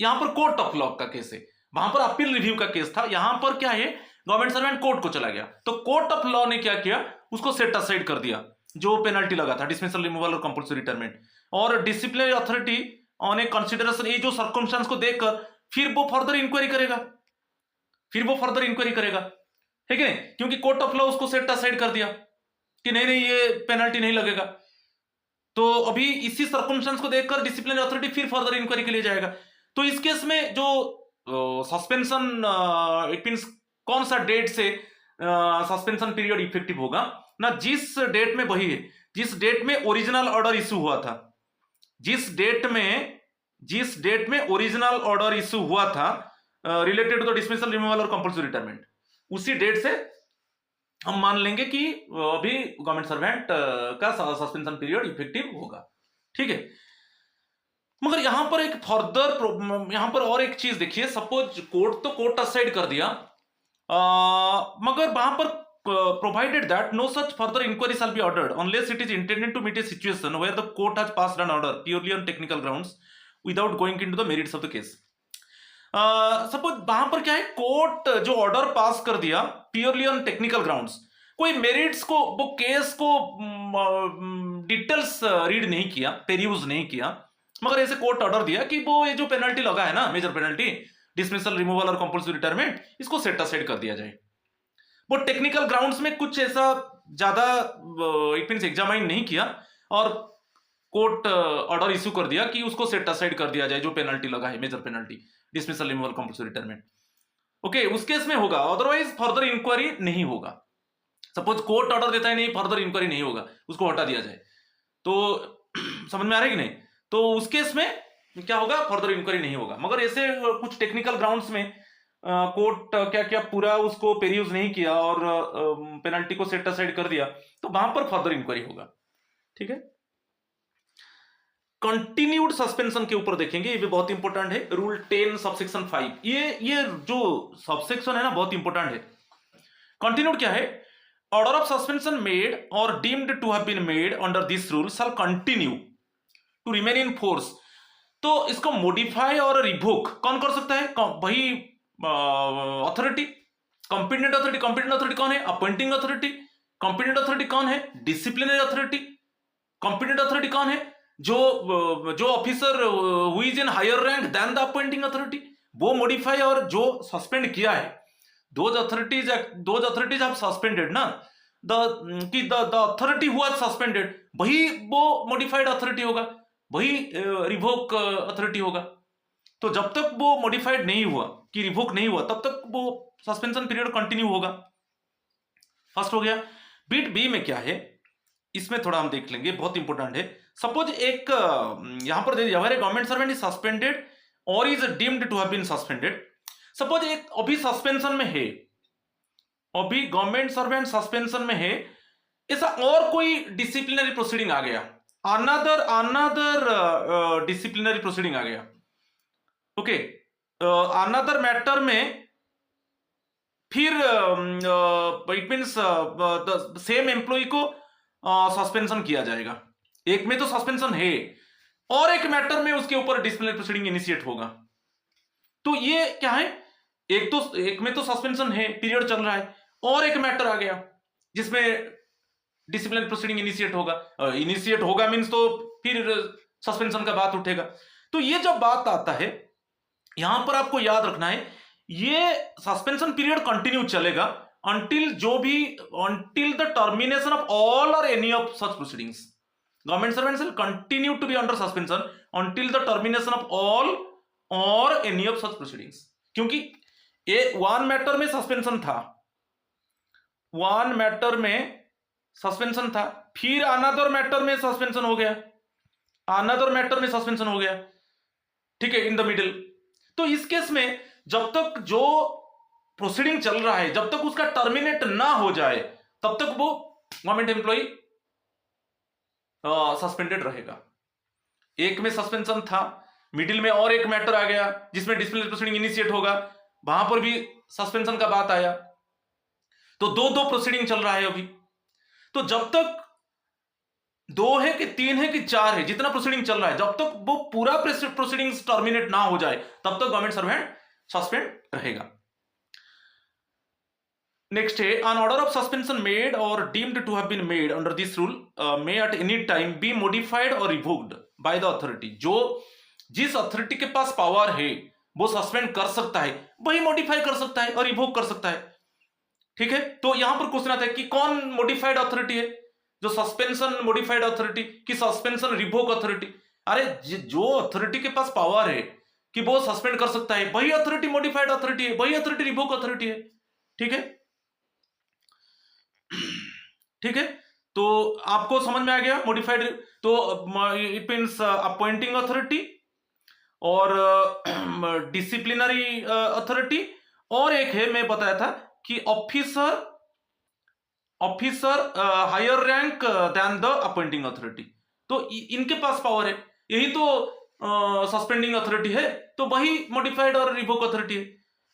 यहां पर कोर्ट ऑफ लॉ का केस है, वहां पर अपील रिव्यू का केस था। यहां पर क्या है, गवर्नमेंट सर्वेंट कोर्ट को चला गया, तो कोर्ट ऑफ लॉ ने क्या किया, उसको सेट असाइड कर दिया जो पेनल्टी लगा था, डिसमिसल, रिमूवल और कंपल्सरी रिटायरमेंट। और disciplinary authority on A consideration, ये जो सर्कमस्टेंस को देखकर फिर वो फर्दर इंक्वायरी करेगा, है कि नहीं? क्योंकि कोर्ट ऑफ लॉ उसको सेट असाइड कर दिया कि नहीं नहीं ये पेनल्टी नहीं लगेगा। तो अभी इसी सर्कमस्टेंस को देखकर डिसिप्लिनरी अथॉरिटी फिर फर्दर इंक्वायरी के लिए जाएगा। तो इस केस में जो सस्पेंशन, इट मींस कौन सा डेट से सस्पेंशन पीरियड इफेक्टिव होगा ना, जिस डेट में, वही है जिस डेट में ओरिजिनल ऑर्डर इश्यू हुआ था, जिस डेट में ओरिजिनल ऑर्डर इश्यू हुआ था related to the dismissal, removal और कंपल्सरी रिटायरमेंट, उसी डेट से हम मान लेंगे कि अभी गवर्नमेंट सर्वेंट का सस्पेंशन पीरियड इफेक्टिव होगा। ठीक है, मगर यहां पर एक फर्दर, यहां पर और एक चीज देखिए। सपोज कोर्ट असाइड कर दिया, मगर वहां पर provided that no such further inquiry shall be ordered unless it is intended to meet a situation where the court has passed an order purely on technical grounds without going into the merits of the case. Suppose वहां पर क्या है, court जो order pass कर दिया purely on technical grounds, कोई merits को, वो केस को डिटेल्स रीड नहीं किया, पेरियूज नहीं किया, मगर ऐसे कोर्ट ऑर्डर दिया कि वो ये जो पेनल्टी लगा है ना, मेजर पेनल्टी, डिसमिसल, रिमूवल और कंपल्सरी रिटायरमेंट, इसको सेट असाइड कर दिया जाए। वो टेक्निकल ग्राउंड्स में कुछ ऐसा ज्यादा इट मींस एग्जामाइन नहीं किया और कोर्ट ऑर्डर इश्यू कर दिया कि उसको सेट असाइड कर दिया जाए जो पेनल्टी लगा है, major penalty, dismissal, removal, compulsory retirement. Okay, उस केस में होगा, अदरवाइज फर्दर इंक्वायरी नहीं होगा। सपोज कोर्ट ऑर्डर देता है नहीं, फर्दर इंक्वायरी नहीं होगा, उसको हटा दिया जाए, तो समझ में आ रहा है कि नहीं? तो उस केस में क्या होगा, फर्दर इंक्वायरी नहीं होगा। मगर ऐसे कुछ टेक्निकल ग्राउंड्स में कोर्ट क्या क्या पूरा उसको पेरियूज नहीं किया और पेनल्टी को सेट असाइड कर दिया, तो वहां पर फर्दर इंक्वायरी होगा। ठीक है, कंटिन्यूड सस्पेंशन के ऊपर देखेंगे, ये भी बहुत इंपॉर्टेंट है। रूल 10 सबसेक्शन 5, ये जो सबसेक्शन है ना, बहुत इंपॉर्टेंट है। कंटिन्यूड क्या है, ऑर्डर ऑफ सस्पेंशन मेड और deemed to have been made under this rule shall continue to remain in force. तो इसको मॉडिफाई और रिवोक कौन कर सकता है? वही authority, competent authority. Competent authority कौन है? Appointing authority. कॉम्पिटेंट अथॉरिटी कौन है? Disciplinary authority. कॉम्पिटेंट अथॉरिटी कौन है? जो officer who is in higher rank than the appointing authority, वो मॉडिफाई और जो सस्पेंड किया है, दोज अथॉरिटीज हैव सस्पेंडेड ना, the authority who has suspended, वही वो मॉडिफाइड अथॉरिटी होगा, वही रिवोक अथॉरिटी होगा। तो जब तक वो मॉडिफाइड नहीं हुआ, कि रिवोक नहीं हुआ, तब तक वो सस्पेंशन पीरियड कंटिन्यू होगा। फर्स्ट हो गया। बिट बी में क्या है, इसमें थोड़ा हम देख लेंगे, बहुत इंपॉर्टेंट है। सपोज एक यहां पर दे दिया, गवर्नमेंट सर्वेंट इज सस्पेंडेड और is deemed to have been suspended. Suppose एक अभी सस्पेंशन में है, अभी गवर्नमेंट सर्वेंट सस्पेंशन में है, ऐसा और कोई डिसिप्लिनरी प्रोसीडिंग आ गया, अनदर डिसिप्लिनरी प्रोसीडिंग आ गया, ओके, अनदर मैटर में फिर इट मींस सेम एम्प्लॉय को सस्पेंशन किया जाएगा। एक में तो सस्पेंशन है और एक मैटर में उसके ऊपर डिसिप्लिनरी प्रोसीडिंग इनिशिएट होगा। तो ये क्या है, एक में तो सस्पेंशन है, पीरियड चल रहा है, और एक मैटर आ गया जिसमें डिसिप्लिनरी प्रोसीडिंग इनिशिएट होगा मींस तो फिर सस्पेंशन का बात उठेगा। तो ये जब बात आता है, यहां पर आपको याद रखना है ये सस्पेंशन पीरियड कंटिन्यू चलेगा until the termination of all or any of such proceedings. Government servants will continue to be under suspension until the termination of all or any of such proceedings. क्योंकि ये one matter में suspension था, one matter में suspension था, फिर another matter में suspension हो गया, अनदर मैटर में सस्पेंशन हो गया, ठीक है, इन द मिडिल। तो इस केस में जब तक जो प्रोसीडिंग चल रहा है जब तक उसका टर्मिनेट ना हो जाए तब तक वो गवर्नमेंट एम्प्लॉय सस्पेंडेड रहेगा। एक में सस्पेंशन था, मिडिल में और एक मैटर आ गया जिसमें डिसिप्लिनरी प्रोसीडिंग इनिशिएट होगा, वहां पर भी सस्पेंशन का बात आया, तो दो प्रोसीडिंग चल रहा है अभी। तो जब तक 2 है कि 3 है कि 4 है, जितना प्रोसीडिंग चल रहा है जब तक वो पूरा प्रोसीडिंग्स टर्मिनेट ना हो जाए तब तक गवर्नमेंट सर्वेंट सस्पेंड रहेगा। नेक्स्ट है an order of suspension made or deemed to have been made under this rule may at any time be modified or revoked by the authority। जो जिस authority के पास पावर है वो suspend कर सकता है, वही मॉडिफाई कर सकता है और रिवोक कर सकता है, ठीक है। तो यहां पर क्वेश्चन आता है कि कौन मॉडिफाइड अथॉरिटी है, जो सस्पेंशन मॉडिफाइड अथॉरिटी कि सस्पेंशन रिवोक अथॉरिटी। अरे जो अथॉरिटी के पास पावर है कि वो सस्पेंड कर सकता है वही अथॉरिटी मॉडिफाइड अथॉरिटी है, वही अथॉरिटी रिवोक अथॉरिटी है, ठीक है, ठीक है। तो आपको समझ में आ गया मॉडिफाइड। तो इट मींस अपॉइंटिंग अथॉरिटी और डिसिप्लिनरी अथॉरिटी, और एक है मैं बताया था कि officer higher rank than the appointing authority. तो इनके पास पावर है, यही तो सस्पेंडिंग अथॉरिटी है, तो वही मॉडिफाइड और रिवोक अथॉरिटी है।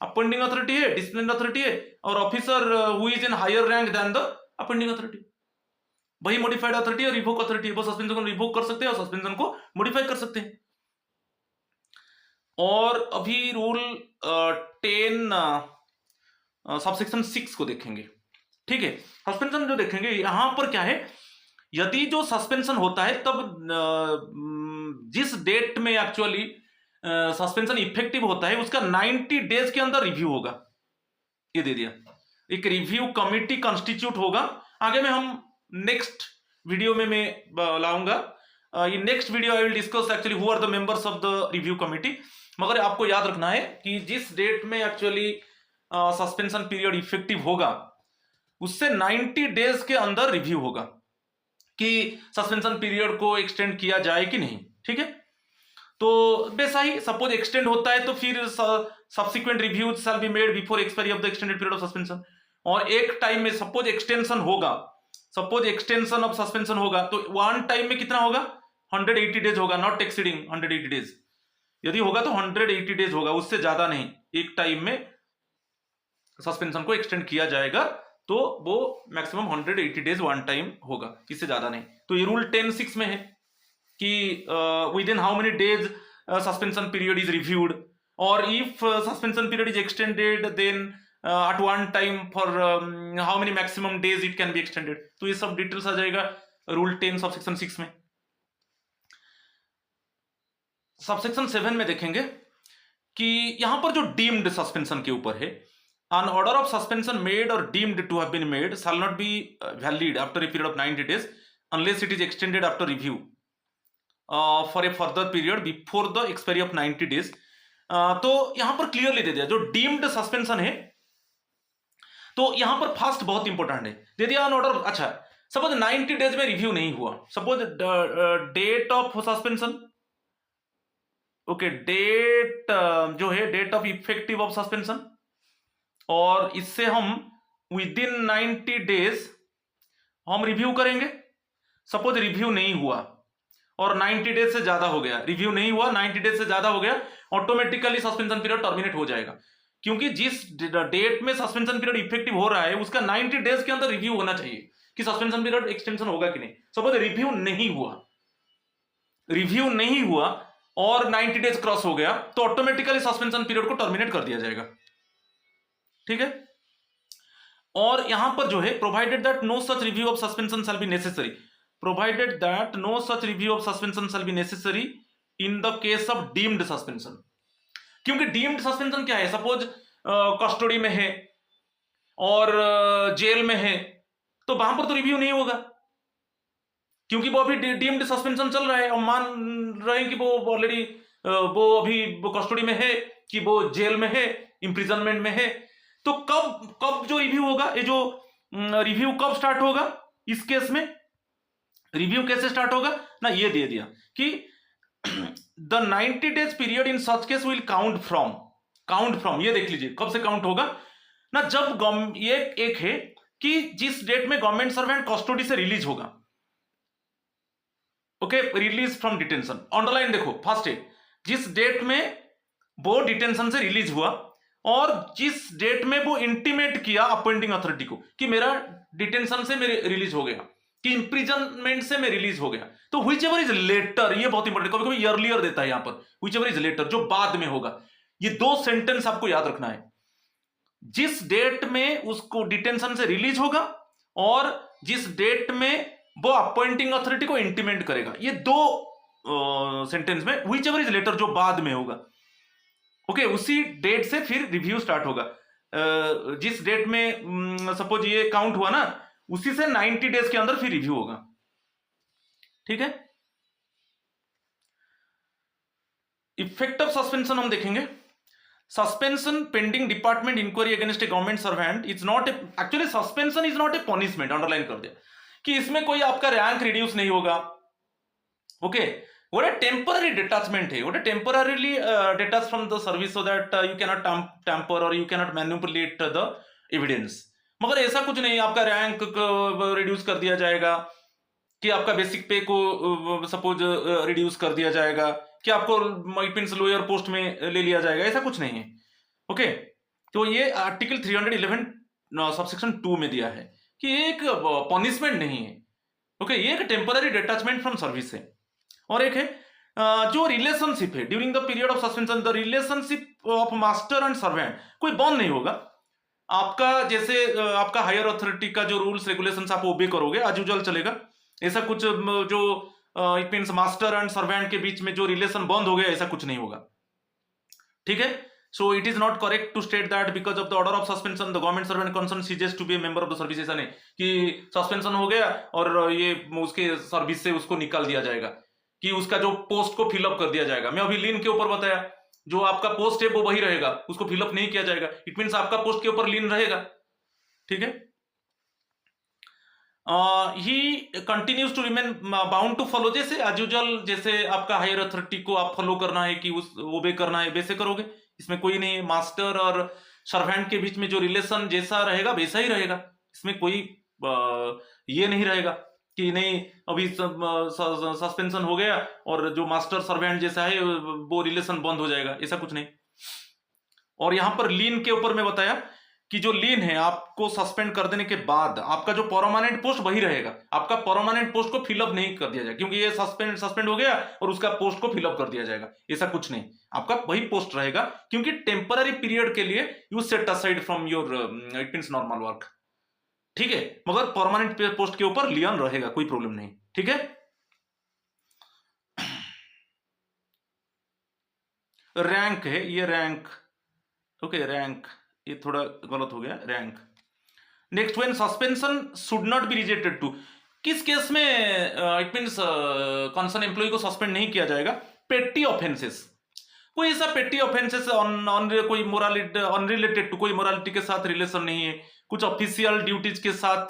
अपॉइंटिंग अथॉरिटी है, डिसिप्लिनरी अथॉरिटी है, और officer who is in higher rank than the appointing authority, वही मॉडिफाइड अथॉरिटी और रिवोक अथॉरिटी है। वो सस्पेंशन को रिवोक कर सकते हैं और सस्पेंशन को मॉडिफाई कर सकते हैं। और अभी रूल 10 सबसेक्शन 6 को देखेंगे, ठीक है। सस्पेंशन जो देखेंगे यहां पर क्या है, यदि जो सस्पेंशन होता है तब जिस डेट में एक्चुअली सस्पेंशन इफेक्टिव होता है उसका 90 डेज के अंदर रिव्यू होगा, ये दे दिया। एक रिव्यू कमिटी कंस्टिट्यूट होगा, आगे में हम नेक्स्ट वीडियो में मैं लाऊंगा। In next video I will discuss actually who are the members of the review committee. मगर आपको याद रखना है कि जिस डेट में एक्चुअली सस्पेंशन पीरियड इफेक्टिव होगा उससे 90 डेज के अंदर रिव्यू होगा कि सस्पेंशन पीरियड को एक्सटेंड किया जाए कि नहीं, ठीक है। तो वैसा ही सपोज एक्सटेंड होता है तो फिर subsequent review shall be made before expiry of the extended period of suspension. और एक टाइम में सपोज एक्सटेंशन होगा, सपोज एक्सटेंशन ऑफ सस्पेंशन होगा तो वन टाइम में कितना होगा, 180 डेज होगा, नॉट एक्सीडिंग 180 डेज। यदि होगा तो 180 डेज होगा, उससे ज्यादा नहीं। एक टाइम में सस्पेंशन को एक्सटेंड किया जाएगा तो वो मैक्सिमम 180 डेज वन टाइम होगा, इससे ज्यादा नहीं। तो ये रूल 10(6) में है कि with in how many days suspension period is reviewed, और if suspension period is extended then at one time for how many maximum days it can be extended। तो ये सब डिटेल्स आ जाएगा रूल 10 सबसेक्शन 6 में। Subsection 7 में देखेंगे कि यहां पर जो डीम्ड सस्पेंशन के ऊपर है, an order of suspension made or deemed to have been made shall not be valid after a period of 90 days unless it is extended after review for a further period before the expiry of 90 days। तो यहां पर clearly दे दिया जो deemed suspension है, तो यहां पर fast बहुत इंपॉर्टेंट है, दे दिया ऑर्डर। अच्छा, सपोज 90 डेज में रिव्यू नहीं हुआ, suppose date of suspension, okay, date जो है date of effective of suspension, और इससे हम विद इन 90 डेज हम रिव्यू करेंगे। सपोज रिव्यू नहीं हुआ और 90 डेज से ज्यादा हो गया, रिव्यू नहीं हुआ 90 डेज से ज्यादा हो गया, ऑटोमेटिकली सस्पेंशन पीरियड टर्मिनेट हो जाएगा। क्योंकि जिस डेट में सस्पेंशन पीरियड इफेक्टिव हो रहा है उसका 90 डेज के अंदर रिव्यू होना चाहिए कि सस्पेंशन पीरियड एक्सटेंशन होगा कि नहीं। सपोज रिव्यू नहीं हुआ और 90 डेज क्रॉस हो गया तो ऑटोमेटिकली सस्पेंशन पीरियड को टर्मिनेट कर दिया जाएगा, ठीक है। और यहां पर जो है provided that no such review of suspension shall be necessary, provided that no such review of suspension shall be necessary in the case of deemed suspension. क्योंकि डीम्ड सस्पेंशन क्या है, सपोज कस्टडी में है और जेल में है, तो वहां पर तो रिव्यू नहीं होगा, क्योंकि वो अभी डीम्ड सस्पेंशन चल रहा है और मान रहे हैं कि वो ऑलरेडी वो अभी वो कस्टडी में है कि वो जेल में है, इम्प्रिजनमेंट में है। तो कब कब जो रिव्यू होगा, ये जो रिव्यू कब स्टार्ट होगा इस केस में, रिव्यू कैसे स्टार्ट होगा ना, ये दे दिया कि the 90 days period in such case will count from, ये देख लीजिए कब से काउंट होगा ना, जब ये एक है कि जिस डेट में गवर्नमेंट सर्वेंट कस्टडी से रिलीज होगा, okay, release from detention, underline देखो फर्स्ट है जिस डेट में वो डिटेंशन से रिलीज हुआ और जिस डेट में वो इंटीमेट किया अपॉइंटिंग अथॉरिटी को कि मेरा डिटेंशन से मेरे रिलीज हो गया, कि इंप्रिजनमेंट से मैं रिलीज हो गया, तो व्हिच एवर इज लेटर, ये बहुत इंपॉर्टेंट, कभी कभी अर्लियर देता है यहां पर, व्हिच एवर इज लेटर, जो बाद में होगा। ये दो सेंटेंस आपको याद रखना है, जिस डेट में उसको डिटेंशन से रिलीज होगा और जिस डेट में वो अपॉइंटिंग अथॉरिटी को इंटीमेट करेगा, ये दो सेंटेंस में व्हिच एवर इज लेटर, जो बाद में होगा, ओके, उसी डेट से फिर रिव्यू स्टार्ट होगा। जिस डेट में सपोज ये काउंट हुआ ना, उसी से 90 days के अंदर फिर रिव्यू होगा, ठीक है। इफेक्ट ऑफ सस्पेंशन हम देखेंगे, suspension pending department inquiry against a government servant is not a, actually suspension is not a punishment, underline कर दिया कि इसमें कोई आपका रैंक रिड्यूस नहीं होगा, okay, what a temporary detachment है, what a temporarily detached from the service so that you cannot tamper or you cannot manipulate the evidence, मगर ऐसा कुछ नहीं आपका रैंक रिड्यूस कर दिया जाएगा, कि आपका बेसिक पे को सपोज रिड्यूस कर दिया जाएगा, कि आपको इट मींस लोअर पोस्ट में ले लिया जाएगा, ऐसा कुछ नहीं है, ओके। तो ये आर्टिकल 311 सबसेक्शन 2 में दिया है कि ये एक पनिशमेंट नहीं है, ओके, ये एक टेम्पररी डिटैचमेंट फ्रॉम सर्विस है। और एक है जो रिलेशनशिप है during the period of suspension, the relationship of master and servant, कोई बॉन्ड नहीं होगा आपका, जैसे आपका हायर अथॉरिटी का जो रूल्स रेगुलेशंस आप ओबे करोगे एज यूजुअल चलेगा, ऐसा कुछ जो it means master and servant के बीच में जो रिलेशन बंद हो गया, ऐसा कुछ नहीं होगा, ठीक है। So it is not correct to state that because of the order of suspension the government servant concern ceases to be a member of the service, ऐसा नहीं कि सस्पेंशन हो गया और ये उसके सर्विस से उसको निकाल दिया जाएगा, कि उसका जो पोस्ट को फिलअप कर दिया जाएगा। मैं अभी लीन के ऊपर बताया, जो आपका पोस्ट है वो वही रहेगा, उसको फिलअप नहीं किया जाएगा, इट मींस आपका पोस्ट के ऊपर लीन रहेगा, ठीक है। He continues to remain bound to follow, जैसे एज यूजुअल, जैसे आपका हायर अथॉरिटी को आप फॉलो करना है कि उस ओबे करना है, वैसे करोगे, इसमें कोई नहीं है। मास्टर और सर्वेंट के बीच में जो रिलेशन जैसा रहेगा वैसा ही रहेगा, इसमें कोई ये नहीं रहेगा कि नहीं अभी सस्पेंशन हो गया और जो मास्टर सर्वेंट जैसा है वो रिलेशन बंद हो जाएगा, ऐसा कुछ नहीं। और यहां पर लीन के ऊपर मैं बताया कि जो लीन है आपको सस्पेंड कर देने के बाद आपका जो परमानेंट पोस्ट वही रहेगा, आपका परमानेंट पोस्ट को फिलअप नहीं कर दिया जाएगा, क्योंकि ये सस्पेंड हो गया और उसका पोस्ट को फिलअप कर दिया जाएगा, ऐसा कुछ नहीं, आपका वही पोस्ट रहेगा, क्योंकि टेम्पररी पीरियड के लिए you set aside from your it means normal work, ठीक है, मगर परमानेंट पोस्ट के ऊपर लियन रहेगा, कोई प्रॉब्लम नहीं, ठीक है। रैंक है ये, रैंक, ओके, रैंक ये थोड़ा गलत हो गया, rank. Next, when suspension should not be rejected to, किस केस में इट मींस कंसर्न एम्प्लॉय को सस्पेंड नहीं किया जाएगा, पेटी ऑफेंसेस, कोई ऐसा पेटी ऑफेंसेस कोई मोरालिटी अनरिलेटेड टू, कोई मोरालिटी के साथ रिलेशन नहीं है, कुछ ऑफिशियल ड्यूटीज के साथ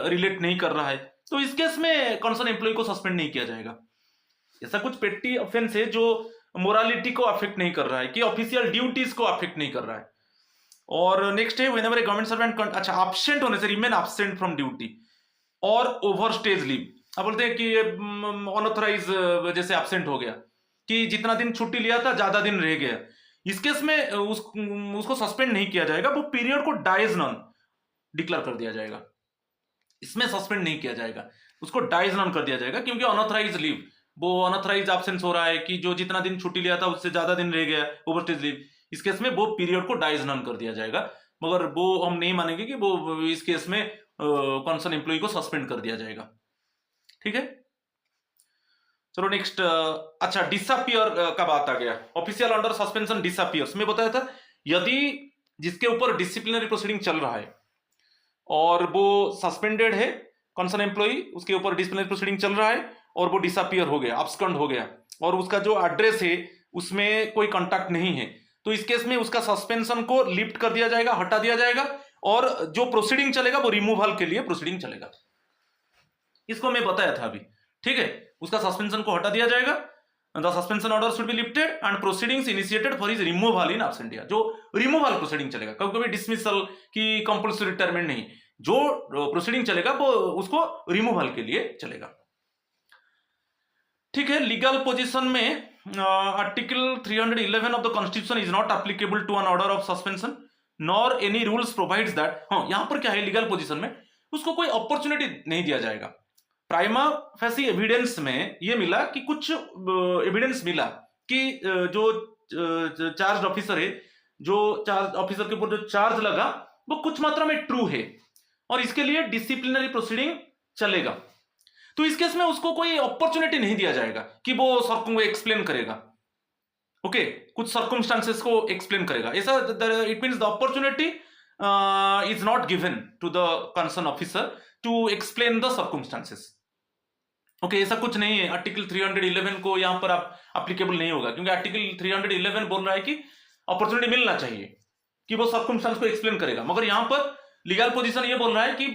रिलेट नहीं कर रहा है, तो इस केस में कंसर्न एम्प्लॉय को सस्पेंड नहीं किया जाएगा। ऐसा कुछ पेटी ऑफेंस है जो मोरालिटी को अफेक्ट नहीं कर रहा है, कि ऑफिशियल ड्यूटीज को अफेक्ट नहीं कर रहा है। और नेक्स्ट है व्हेनेवर ए गवर्नमेंट सर्वेंट, अच्छा, एब्सेंट होने से, रिमेन एब्सेंट फ्रॉम ड्यूटी और ओवरस्टेज लीव, अब बोलते हैं कि अनऑथराइज जैसे एब्सेंट हो गया, कि जितना दिन छुट्टी लिया था ज्यादा दिन रह गया, इस केस में उसको सस्पेंड नहीं किया जाएगा, वो पीरियड को डाइज नॉन डिक्लेयर कर दिया जाएगा, इसमें सस्पेंड नहीं किया जाएगा, उसको डाइज नॉन कर दिया जाएगा, क्योंकि अनऑथराइज लीव, वो अनऑथराइज एब्सेंस हो रहा है कि जो जितना दिन छुट्टी लिया था उससे ज्यादा दिन रह गया, ओवरस्टेज लीव, इस केस में वो पीरियड को डाइज नॉन कर दिया जाएगा, मगर वो हम नहीं मानेंगे कि वो इस केस में कंसर्न एम्प्लॉय को सस्पेंड कर दिया जाएगा, ठीक है। चलो नेक्स्ट, अच्छा डिसअपियर का बात आ गया। ऑफिशियल अंडर सस्पेंशन डिसअपियर्स में बताया था, यदि जिसके ऊपर डिसिप्लिनरी प्रोसीडिंग चल रहा है और वो सस्पेंडेड है, कंसर्न एम्प्लॉई, उसके ऊपर डिसिप्लिनरी प्रोसीडिंग चल रहा है और वो डिसअपियर हो गया, अब्सकॉन्ड हो गया, और उसका जो एड्रेस है उसमें कोई कांटेक्ट नहीं है, तो इस केस में उसका सस्पेंशन को लिफ्ट कर दिया जाएगा, हटा दिया जाएगा, और जो प्रोसीडिंग चलेगा वो रिमूवल के लिए प्रोसीडिंग चलेगा। इसको मैं बताया था अभी, ठीक है। उसका सस्पेंशन को हटा दिया जाएगा, the suspension order should be lifted and proceedings initiated for his removal in absentia, जो रिमूवल प्रोसीडिंग चलेगा, कभी कभी डिसमिसल की कंपल्सरी रिटायरमेंट नहीं, जो प्रोसीडिंग चलेगा वो उसको रिमूवल के लिए चलेगा, ठीक है। लीगल पोजीशन में article 311 of the constitution is not applicable to an order of suspension nor any rules provides that. हाँ, यहां पर क्या है, लीगल पोजीशन में उसको कोई अपॉर्चुनिटी नहीं दिया जाएगा। प्राइमा फेसी एविडेंस में ये मिला कि कुछ एविडेंस मिला कि जो चार्ज ऑफिसर है, जो चार्ज ऑफिसर के ऊपर जो चार्ज लगा वो कुछ मात्रा में ट्रू है और इसके लिए डिसिप्लिनरी प्रोसीडिंग चलेगा, तो इस केस में उसको कोई अपॉर्चुनिटी नहीं दिया जाएगा कि वो एक्सप्लेन करेगा, ओके, कुछ सर्कमस्टांसेस को एक्सप्लेन करेगा, ऐसा it means the opportunity is not given to the concern officer to explain the circumstances, okay, ऐसा कुछ नहीं है। आर्टिकल 311 को यहां पर आप एप्लीकेबल नहीं होगा, क्योंकि आर्टिकल 311 बोल रहा है कि अपॉर्चुनिटी मिलना चाहिए कि वो सर्कमस्टांस को एक्सप्लेन करेगा, मगर यहां पर लीगल पोजीशन ये बोल रहा है कि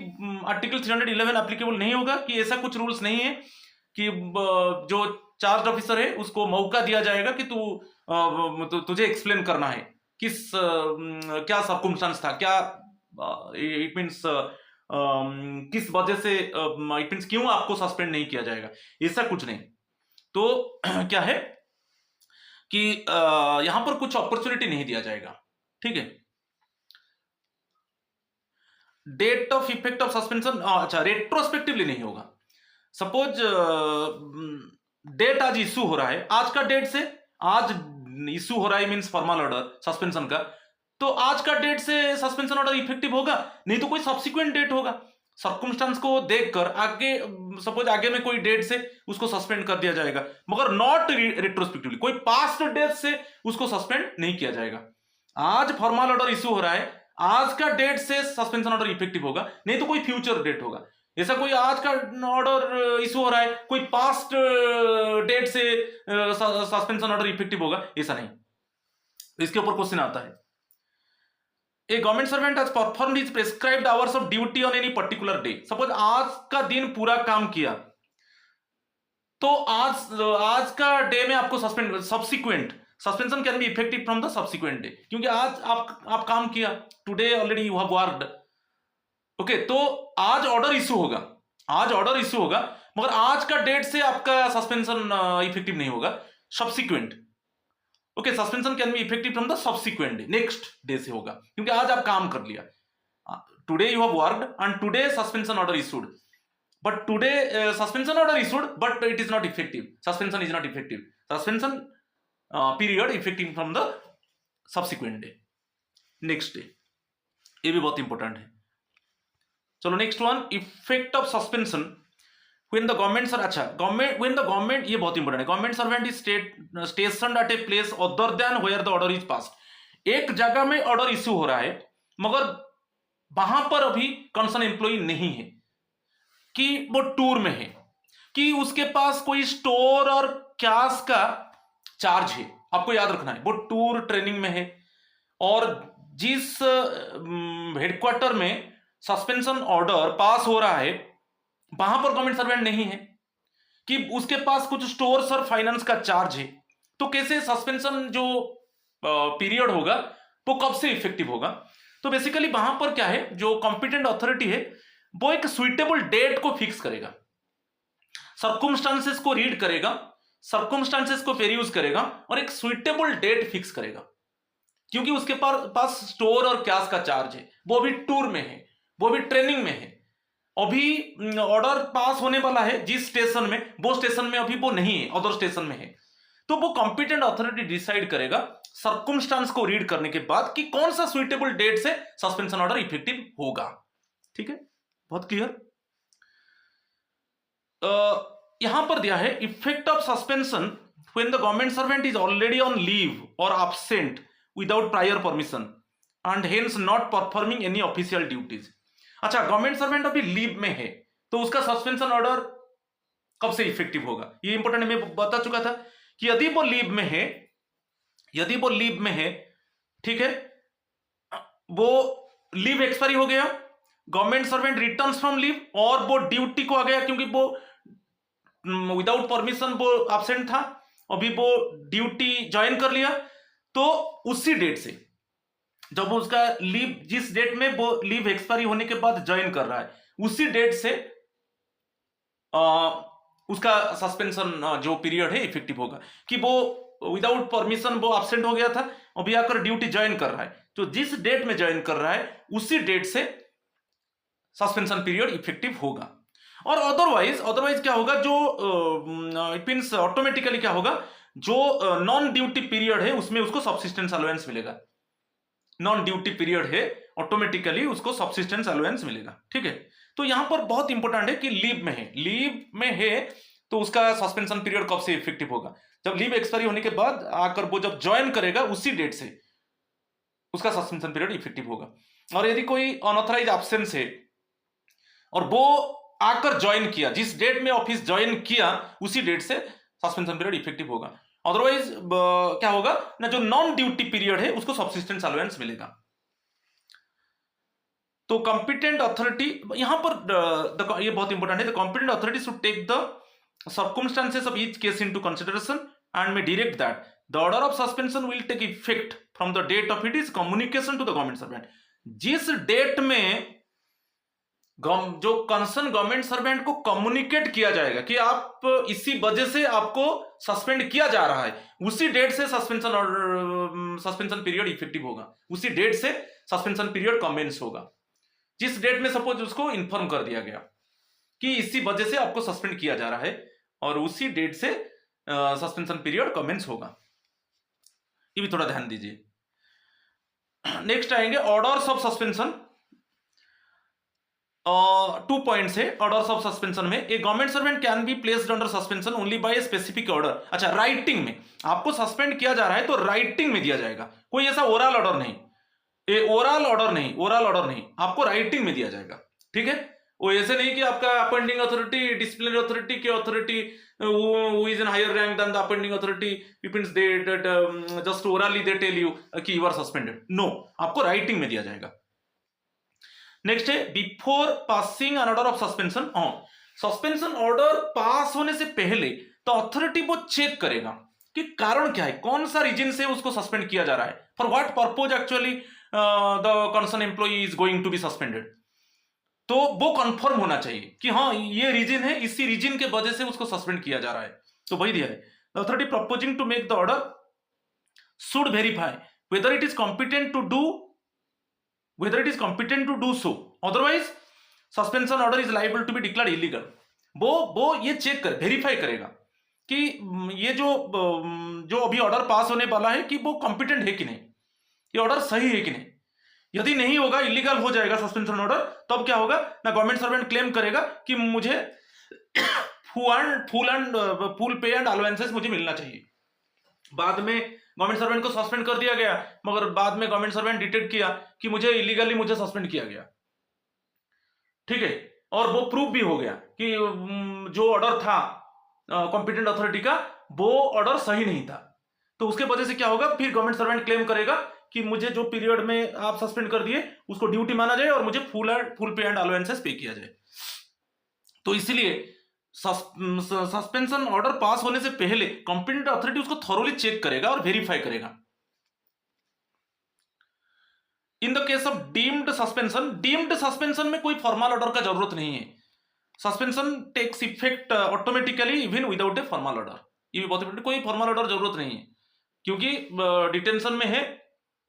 आर्टिकल 311 एप्लीकेबल नहीं होगा, कि ऐसा कुछ रूल्स नहीं है कि जो चार्ज ऑफिसर है उसको मौका दिया जाएगा कि तुझे एक्सप्लेन करना है किस क्या सर्कमस्टांस था, क्या इट मींस किस वजह से, इट मींस क्यों आपको सस्पेंड नहीं किया जाएगा, ऐसा कुछ नहीं। तो क्या है कि यहां पर कुछ अपॉर्चुनिटी नहीं दिया जाएगा, ठीक है। Date of effect of suspension, अच्छा, रेट्रोस्पेक्टिवली नहीं होगा। सपोज डेट आज इशू हो रहा है, आज का डेट से, आज इशू हो रहा है मींस फॉर्मल ऑर्डर सस्पेंशन का, तो आज का डेट से सस्पेंशन ऑर्डर इफेक्टिव होगा, नहीं तो कोई सब्सिक्वेंट डेट होगा। सर्कमस्टांस को देखकर आगे, सपोज आगे में कोई डेट से उसको सस्पेंड कर दिया जाएगा, मगर नॉट रेट्रोस्पेक्टिवली, कोई पास्ट डेट से उसको सस्पेंड नहीं किया जाएगा। आज फॉर्मल ऑर्डर इशू हो रहा है, आज का डेट से सस्पेंशन ऑर्डर इफेक्टिव होगा, नहीं तो कोई फ्यूचर डेट होगा। ऐसा कोई आज का ऑर्डर इशू हो रहा है, कोई पास्ट डेट से सस्पेंशन ऑर्डर इफेक्टिव होगा, ऐसा नहीं। इसके ऊपर क्वेश्चन आता है, a government servant has performed his prescribed hours of duty on any particular day. Suppose आज का दिन पूरा काम किया, तो आज का डे में आपको subsequent suspension can be effective from the subsequent day, क्योंकि आज आप काम किया, today already you have worked, okay, तो आज ऑर्डर इशू होगा, आज ऑर्डर इशू होगा, मगर आज का डेट से आपका सस्पेंशन इफेक्टिव नहीं होगा, subsequent, okay, suspension can be effective from the subsequent day, next day से होगा, क्योंकि आज आप काम कर लिया, today you have worked and today suspension order issued, but today suspension order issued but it is not effective, suspension is not effective, suspension period effective from the subsequent day, next day, ये भी बहुत important है। चलो next one, effect of suspension when the government, अच्छा, when the government, ये बहुत important है, government servant is stationed at a place other than where the order is passed. एक जगह में ऑर्डर इश्यू हो रहा है, मगर वहां पर अभी कंसर्न एम्प्लॉय नहीं है, कि वो टूर में है, कि उसके पास कोई स्टोर और कैश का चार्ज है, आपको याद रखना है, वो टूर ट्रेनिंग में है, और जिस हेडक्वार्टर में सस्पेंशन ऑर्डर पास हो रहा है वहां पर गवर्नमेंट सर्वेंट नहीं है, कि उसके पास कुछ स्टोर्स और फाइनेंस का चार्ज है, तो कैसे सस्पेंशन जो पीरियड होगा वो कब से इफेक्टिव होगा। तो बेसिकली वहां पर क्या है, जो कॉम्पिटेंट अथॉरिटी है वो एक सुइटेबल डेट को फिक्स करेगा, सर्कमस्टांसेस को रीड करेगा, सर्कमस्टांसेस को पेरियूज करेगा और एक सुइटेबल डेट फिक्स करेगा, क्योंकि उसके पास स्टोर और कैश का चार्ज है, वो भी टूर में है, वो भी ट्रेनिंग में है, अभी ऑर्डर पास होने वाला है जिस स्टेशन में, वो स्टेशन में अभी वो नहीं है, अदर स्टेशन में है, तो वो कॉम्पिटेंट अथॉरिटी डिसाइड करेगा सर्कमस्टांस को रीड करने के बाद कि कौन सा सुइटेबल डेट से सस्पेंशन ऑर्डर इफेक्टिव होगा, ठीक है, बहुत क्लियर। यहां पर दिया है effect of suspension when the government servant is already on leave or absent without prior permission and hence not performing any official duties. अच्छा, गवर्नमेंट सर्वेंट अभी लीव में है तो उसका सस्पेंशन ऑर्डर कब से इफेक्टिव होगा, ये इंपॉर्टेंट मैं बता चुका था कि यदि वो लीव में है, यदि वो लीव में है, ठीक है, वो लीव एक्सपायरी हो गया, government servant returns from leave और वो ड्यूटी को आ गया क्योंकि वो विदाउट परमिशन वो एब्सेंट था, अभी वो ड्यूटी ज्वाइन कर लिया, तो उसी डेट से जब वो उसका लीव, जिस डेट में वो लीव एक्सपायरी होने के बाद ज्वाइन कर रहा है, उसी डेट से उसका सस्पेंशन जो पीरियड है इफेक्टिव होगा कि वो विदाउट परमिशन वो एब्सेंट हो गया था, अभी आकर ड्यूटी ज्वाइन कर रहा है, तो जिस डेट में ज्वाइन कर रहा है उसी डेट से सस्पेंशन पीरियड इफेक्टिव होगा। और अदरवाइज क्या होगा, जो इट मींस ऑटोमेटिकली क्या होगा, जो नॉन ड्यूटी पीरियड है उसमें उसको सबसिस्टेंस अलाउंस मिलेगा, नॉन ड्यूटी पीरियड है ऑटोमेटिकली उसको सबसिस्टेंस अलाउंस मिलेगा, ठीक है। तो यहां पर बहुत इंपॉर्टेंट है कि लीव में है, लीव में है तो उसका सस्पेंशन पीरियड कब से इफेक्टिव होगा, जब लीव एक्सपायरी होने के बाद आकर वो जब ज्वाइन करेगा उसी डेट से उसका सस्पेंशन पीरियड इफेक्टिव होगा। और यदि कोई अनऑथराइज एब्सेंस है और वो आकर ज्वाइन किया, जिस डेट में ऑफिस ज्वाइन किया उसी डेट से सस्पेंशन पीरियड इफेक्टिव होगा। अदरवाइज क्या होगा ना, जो नॉन ड्यूटी पीरियड है उसको सब्सिस्टेंस अलाउंस मिलेगा। तो कॉम्पिटेंट अथॉरिटी यहां पर ये बहुत इंपॉर्टेंट है, the competent authority should take the circumstances of each case into consideration and may direct that the order of suspension will take effect from the date of its communication to the government servant। जिस date में जो concern government servant को communicate किया जाएगा कि आप इसी वजह से आपको सस्पेंड किया जा रहा है, उसी डेट से सस्पेंशन पीरियड इफेक्टिव होगा, उसी डेट से सस्पेंशन पीरियड कमेंस होगा। जिस डेट में सपोज उसको इन्फॉर्म कर दिया गया कि इसी वजह से आपको सस्पेंड किया जा रहा है और उसी डेट से सस्पेंशन पीरियड कमेंस होगा, ये भी थोड़ा ध्यान दीजिए। नेक्स्ट आएंगे ऑर्डर्स ऑफ सस्पेंशन। 2 पॉइंट्स है ऑर्डर्स ऑफ सस्पेंशन में। A government servant can be placed under suspension only by a specific order. अच्छा, राइटिंग में आपको सस्पेंड किया जा रहा है तो राइटिंग में दिया जाएगा, कोई ऐसा ओरल ऑर्डर नहीं, ओरल ऑर्डर नहीं, आपको राइटिंग में दिया जाएगा, ठीक है। वो ऐसे नहीं कि आपका अपॉइंटिंग अथॉरिटी, डिसिप्लिनरी अथॉरिटी के authority who is in higher rank than the appointing authority, it means they just orally they tell you कि you are suspended, no, आपको राइटिंग में दिया जाएगा। नेक्स्ट है before passing an order of suspension. Suspension order pass होने से पहले तो अथॉरिटी वो चेक करेगा कि कारण क्या है, कौन सा रीजन से उसको सस्पेंड किया जा रहा है, for what purpose actually the concern employee is going to be suspended. तो वो कंफर्म होना चाहिए कि हाँ ये रीजन है, इसी रीजन के वजह से उसको सस्पेंड किया जा रहा है, तो वही दिया है। The authority proposing to make the order should verify whether it is competent to do so, otherwise suspension order is liable to be declared illegal. वो ये चेक कर वेरीफाई करेगा कि ये जो अभी ऑर्डर पास होने वाला है कि वो कॉम्पिटेंट है कि नहीं, ये ऑर्डर सही है कि नहीं। यदि नहीं होगा, इलीगल हो जाएगा सस्पेंशन ऑर्डर, तब क्या होगा ना, गवर्नमेंट सर्वेंट क्लेम करेगा कि मुझे फुल पे एंड अलाउंसेस मुझे मिलना चाहिए। बाद में गवर्नमेंट सर्वेंट को सस्पेंड कर दिया गया, मगर बाद में गवर्नमेंट सर्वेंट डिटेक्ट किया कि मुझे इलीगली मुझे सस्पेंड किया गया, ठीक है, और वो प्रूफ भी हो गया कि जो ऑर्डर था कॉम्पिटेंट अथॉरिटी का वो ऑर्डर सही नहीं था, तो उसके वजह से क्या होगा, फिर गवर्नमेंट सर्वेंट क्लेम करेगा कि मुझे जो पीरियड में आप सस्पेंड कर दिए उसको ड्यूटी माना जाए और मुझे फुल पे एंड अलाउंसेस पे किया जाए। तो इसलिए सस्पेंशन ऑर्डर पास होने से पहले कॉम्पिटेंट अथॉरिटी उसको थॉरोली चेक करेगा और वेरीफाई करेगा। In the case of deemed suspension में कोई फॉर्मल ऑर्डर का जरूरत नहीं है, suspension takes effect automatically even without a formal order. ये भी बहुत इंपॉर्टेंट, कोई फॉर्मल ऑर्डर जरूरत नहीं है क्योंकि डिटेंशन में है,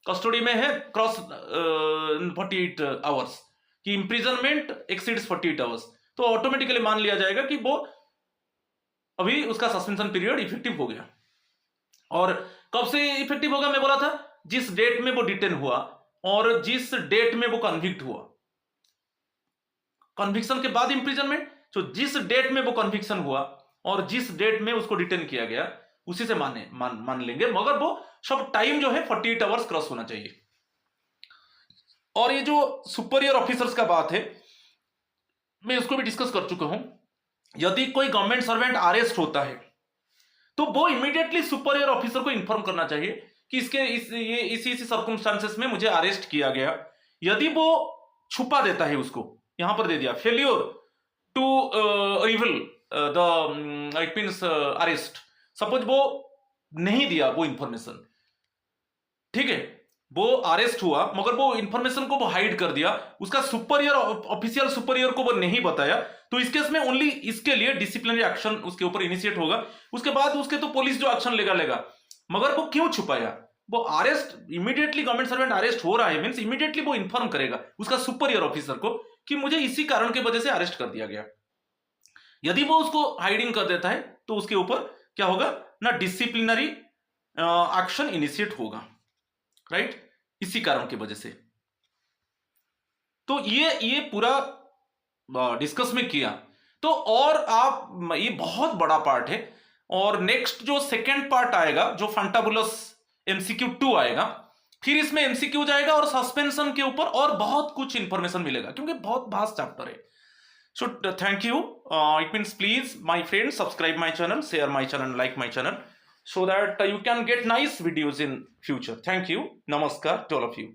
कस्टडी में है क्रॉस 48 आवर्स कि इंप्रिजनमेंट एक्सीड्स 48 आवर्स, तो ऑटोमेटिकली मान लिया जाएगा कि वो अभी उसका सस्पेंशन पीरियड इफेक्टिव हो गया। और कब से इफेक्टिव होगा, मैं बोला था जिस डेट में वो डिटेन हुआ और जिस डेट में वो कन्विक्ट हुआ, कन्विक्शन के बाद इंप्रिजनमेंट, तो जिस डेट में वो कन्विक्शन हुआ और जिस डेट में उसको डिटेन किया गया उसी से मान लेंगे, मगर वो सब टाइम जो है 48 आवर्स क्रॉस होना चाहिए। और ये जो सुपरियर ऑफिसर्स का बात है, मैं इसको भी डिस्कस कर चुका हूं। यदि कोई गवर्नमेंट सर्वेंट अरेस्ट होता है तो वो इमीडिएटली सुपरियर ऑफिसर को इन्फॉर्म करना चाहिए कि इसी सर्कमस्टांसेस में मुझे अरेस्ट किया गया। यदि वो छुपा देता है, उसको यहां पर दे दिया failure to reveal the it means arrest, suppose वो नहीं दिया वो इंफॉर्मेशन, ठीक है, वो अरेस्ट हुआ मगर वो इंफॉर्मेशन को वो हाइड कर दिया, उसका सुपरियर ऑफिशियल सुपरियर को वो नहीं बताया, तो इस केस में ओनली इसके लिए डिसिप्लिनरी एक्शन उसके ऊपर इनिशिएट होगा। उसके बाद उसके तो पुलिस जो एक्शन लेगा, मगर वो क्यों छुपाया? वो arrest immediately, government servant arrest हो रहा है मींस इमीडिएटली वो इन्फॉर्म करेगा उसका सुपरियर ऑफिसर को कि मुझे इसी कारण की वजह से अरेस्ट कर दिया गया। यदि वो उसको हाइडिंग कर देता है तो उसके ऊपर क्या होगा ना, डिसिप्लिनरी एक्शन इनिशिएट होगा, राइट, इसी कारण की वजह से। तो ये पूरा डिस्कस में किया। तो और आप, ये बहुत बड़ा पार्ट है, और नेक्स्ट जो सेकेंड पार्ट आएगा जो फंटाबुलस एमसीक्यू 2 आएगा, फिर इसमें एमसीक्यू जाएगा और सस्पेंशन के ऊपर और बहुत कुछ इंफॉर्मेशन मिलेगा, क्योंकि बहुत वास्ट चैप्टर है। So thank you. It means please, my friends, subscribe my channel, share my channel, like my channel, so that you can get nice videos in future. Thank you. Namaskar to all of you.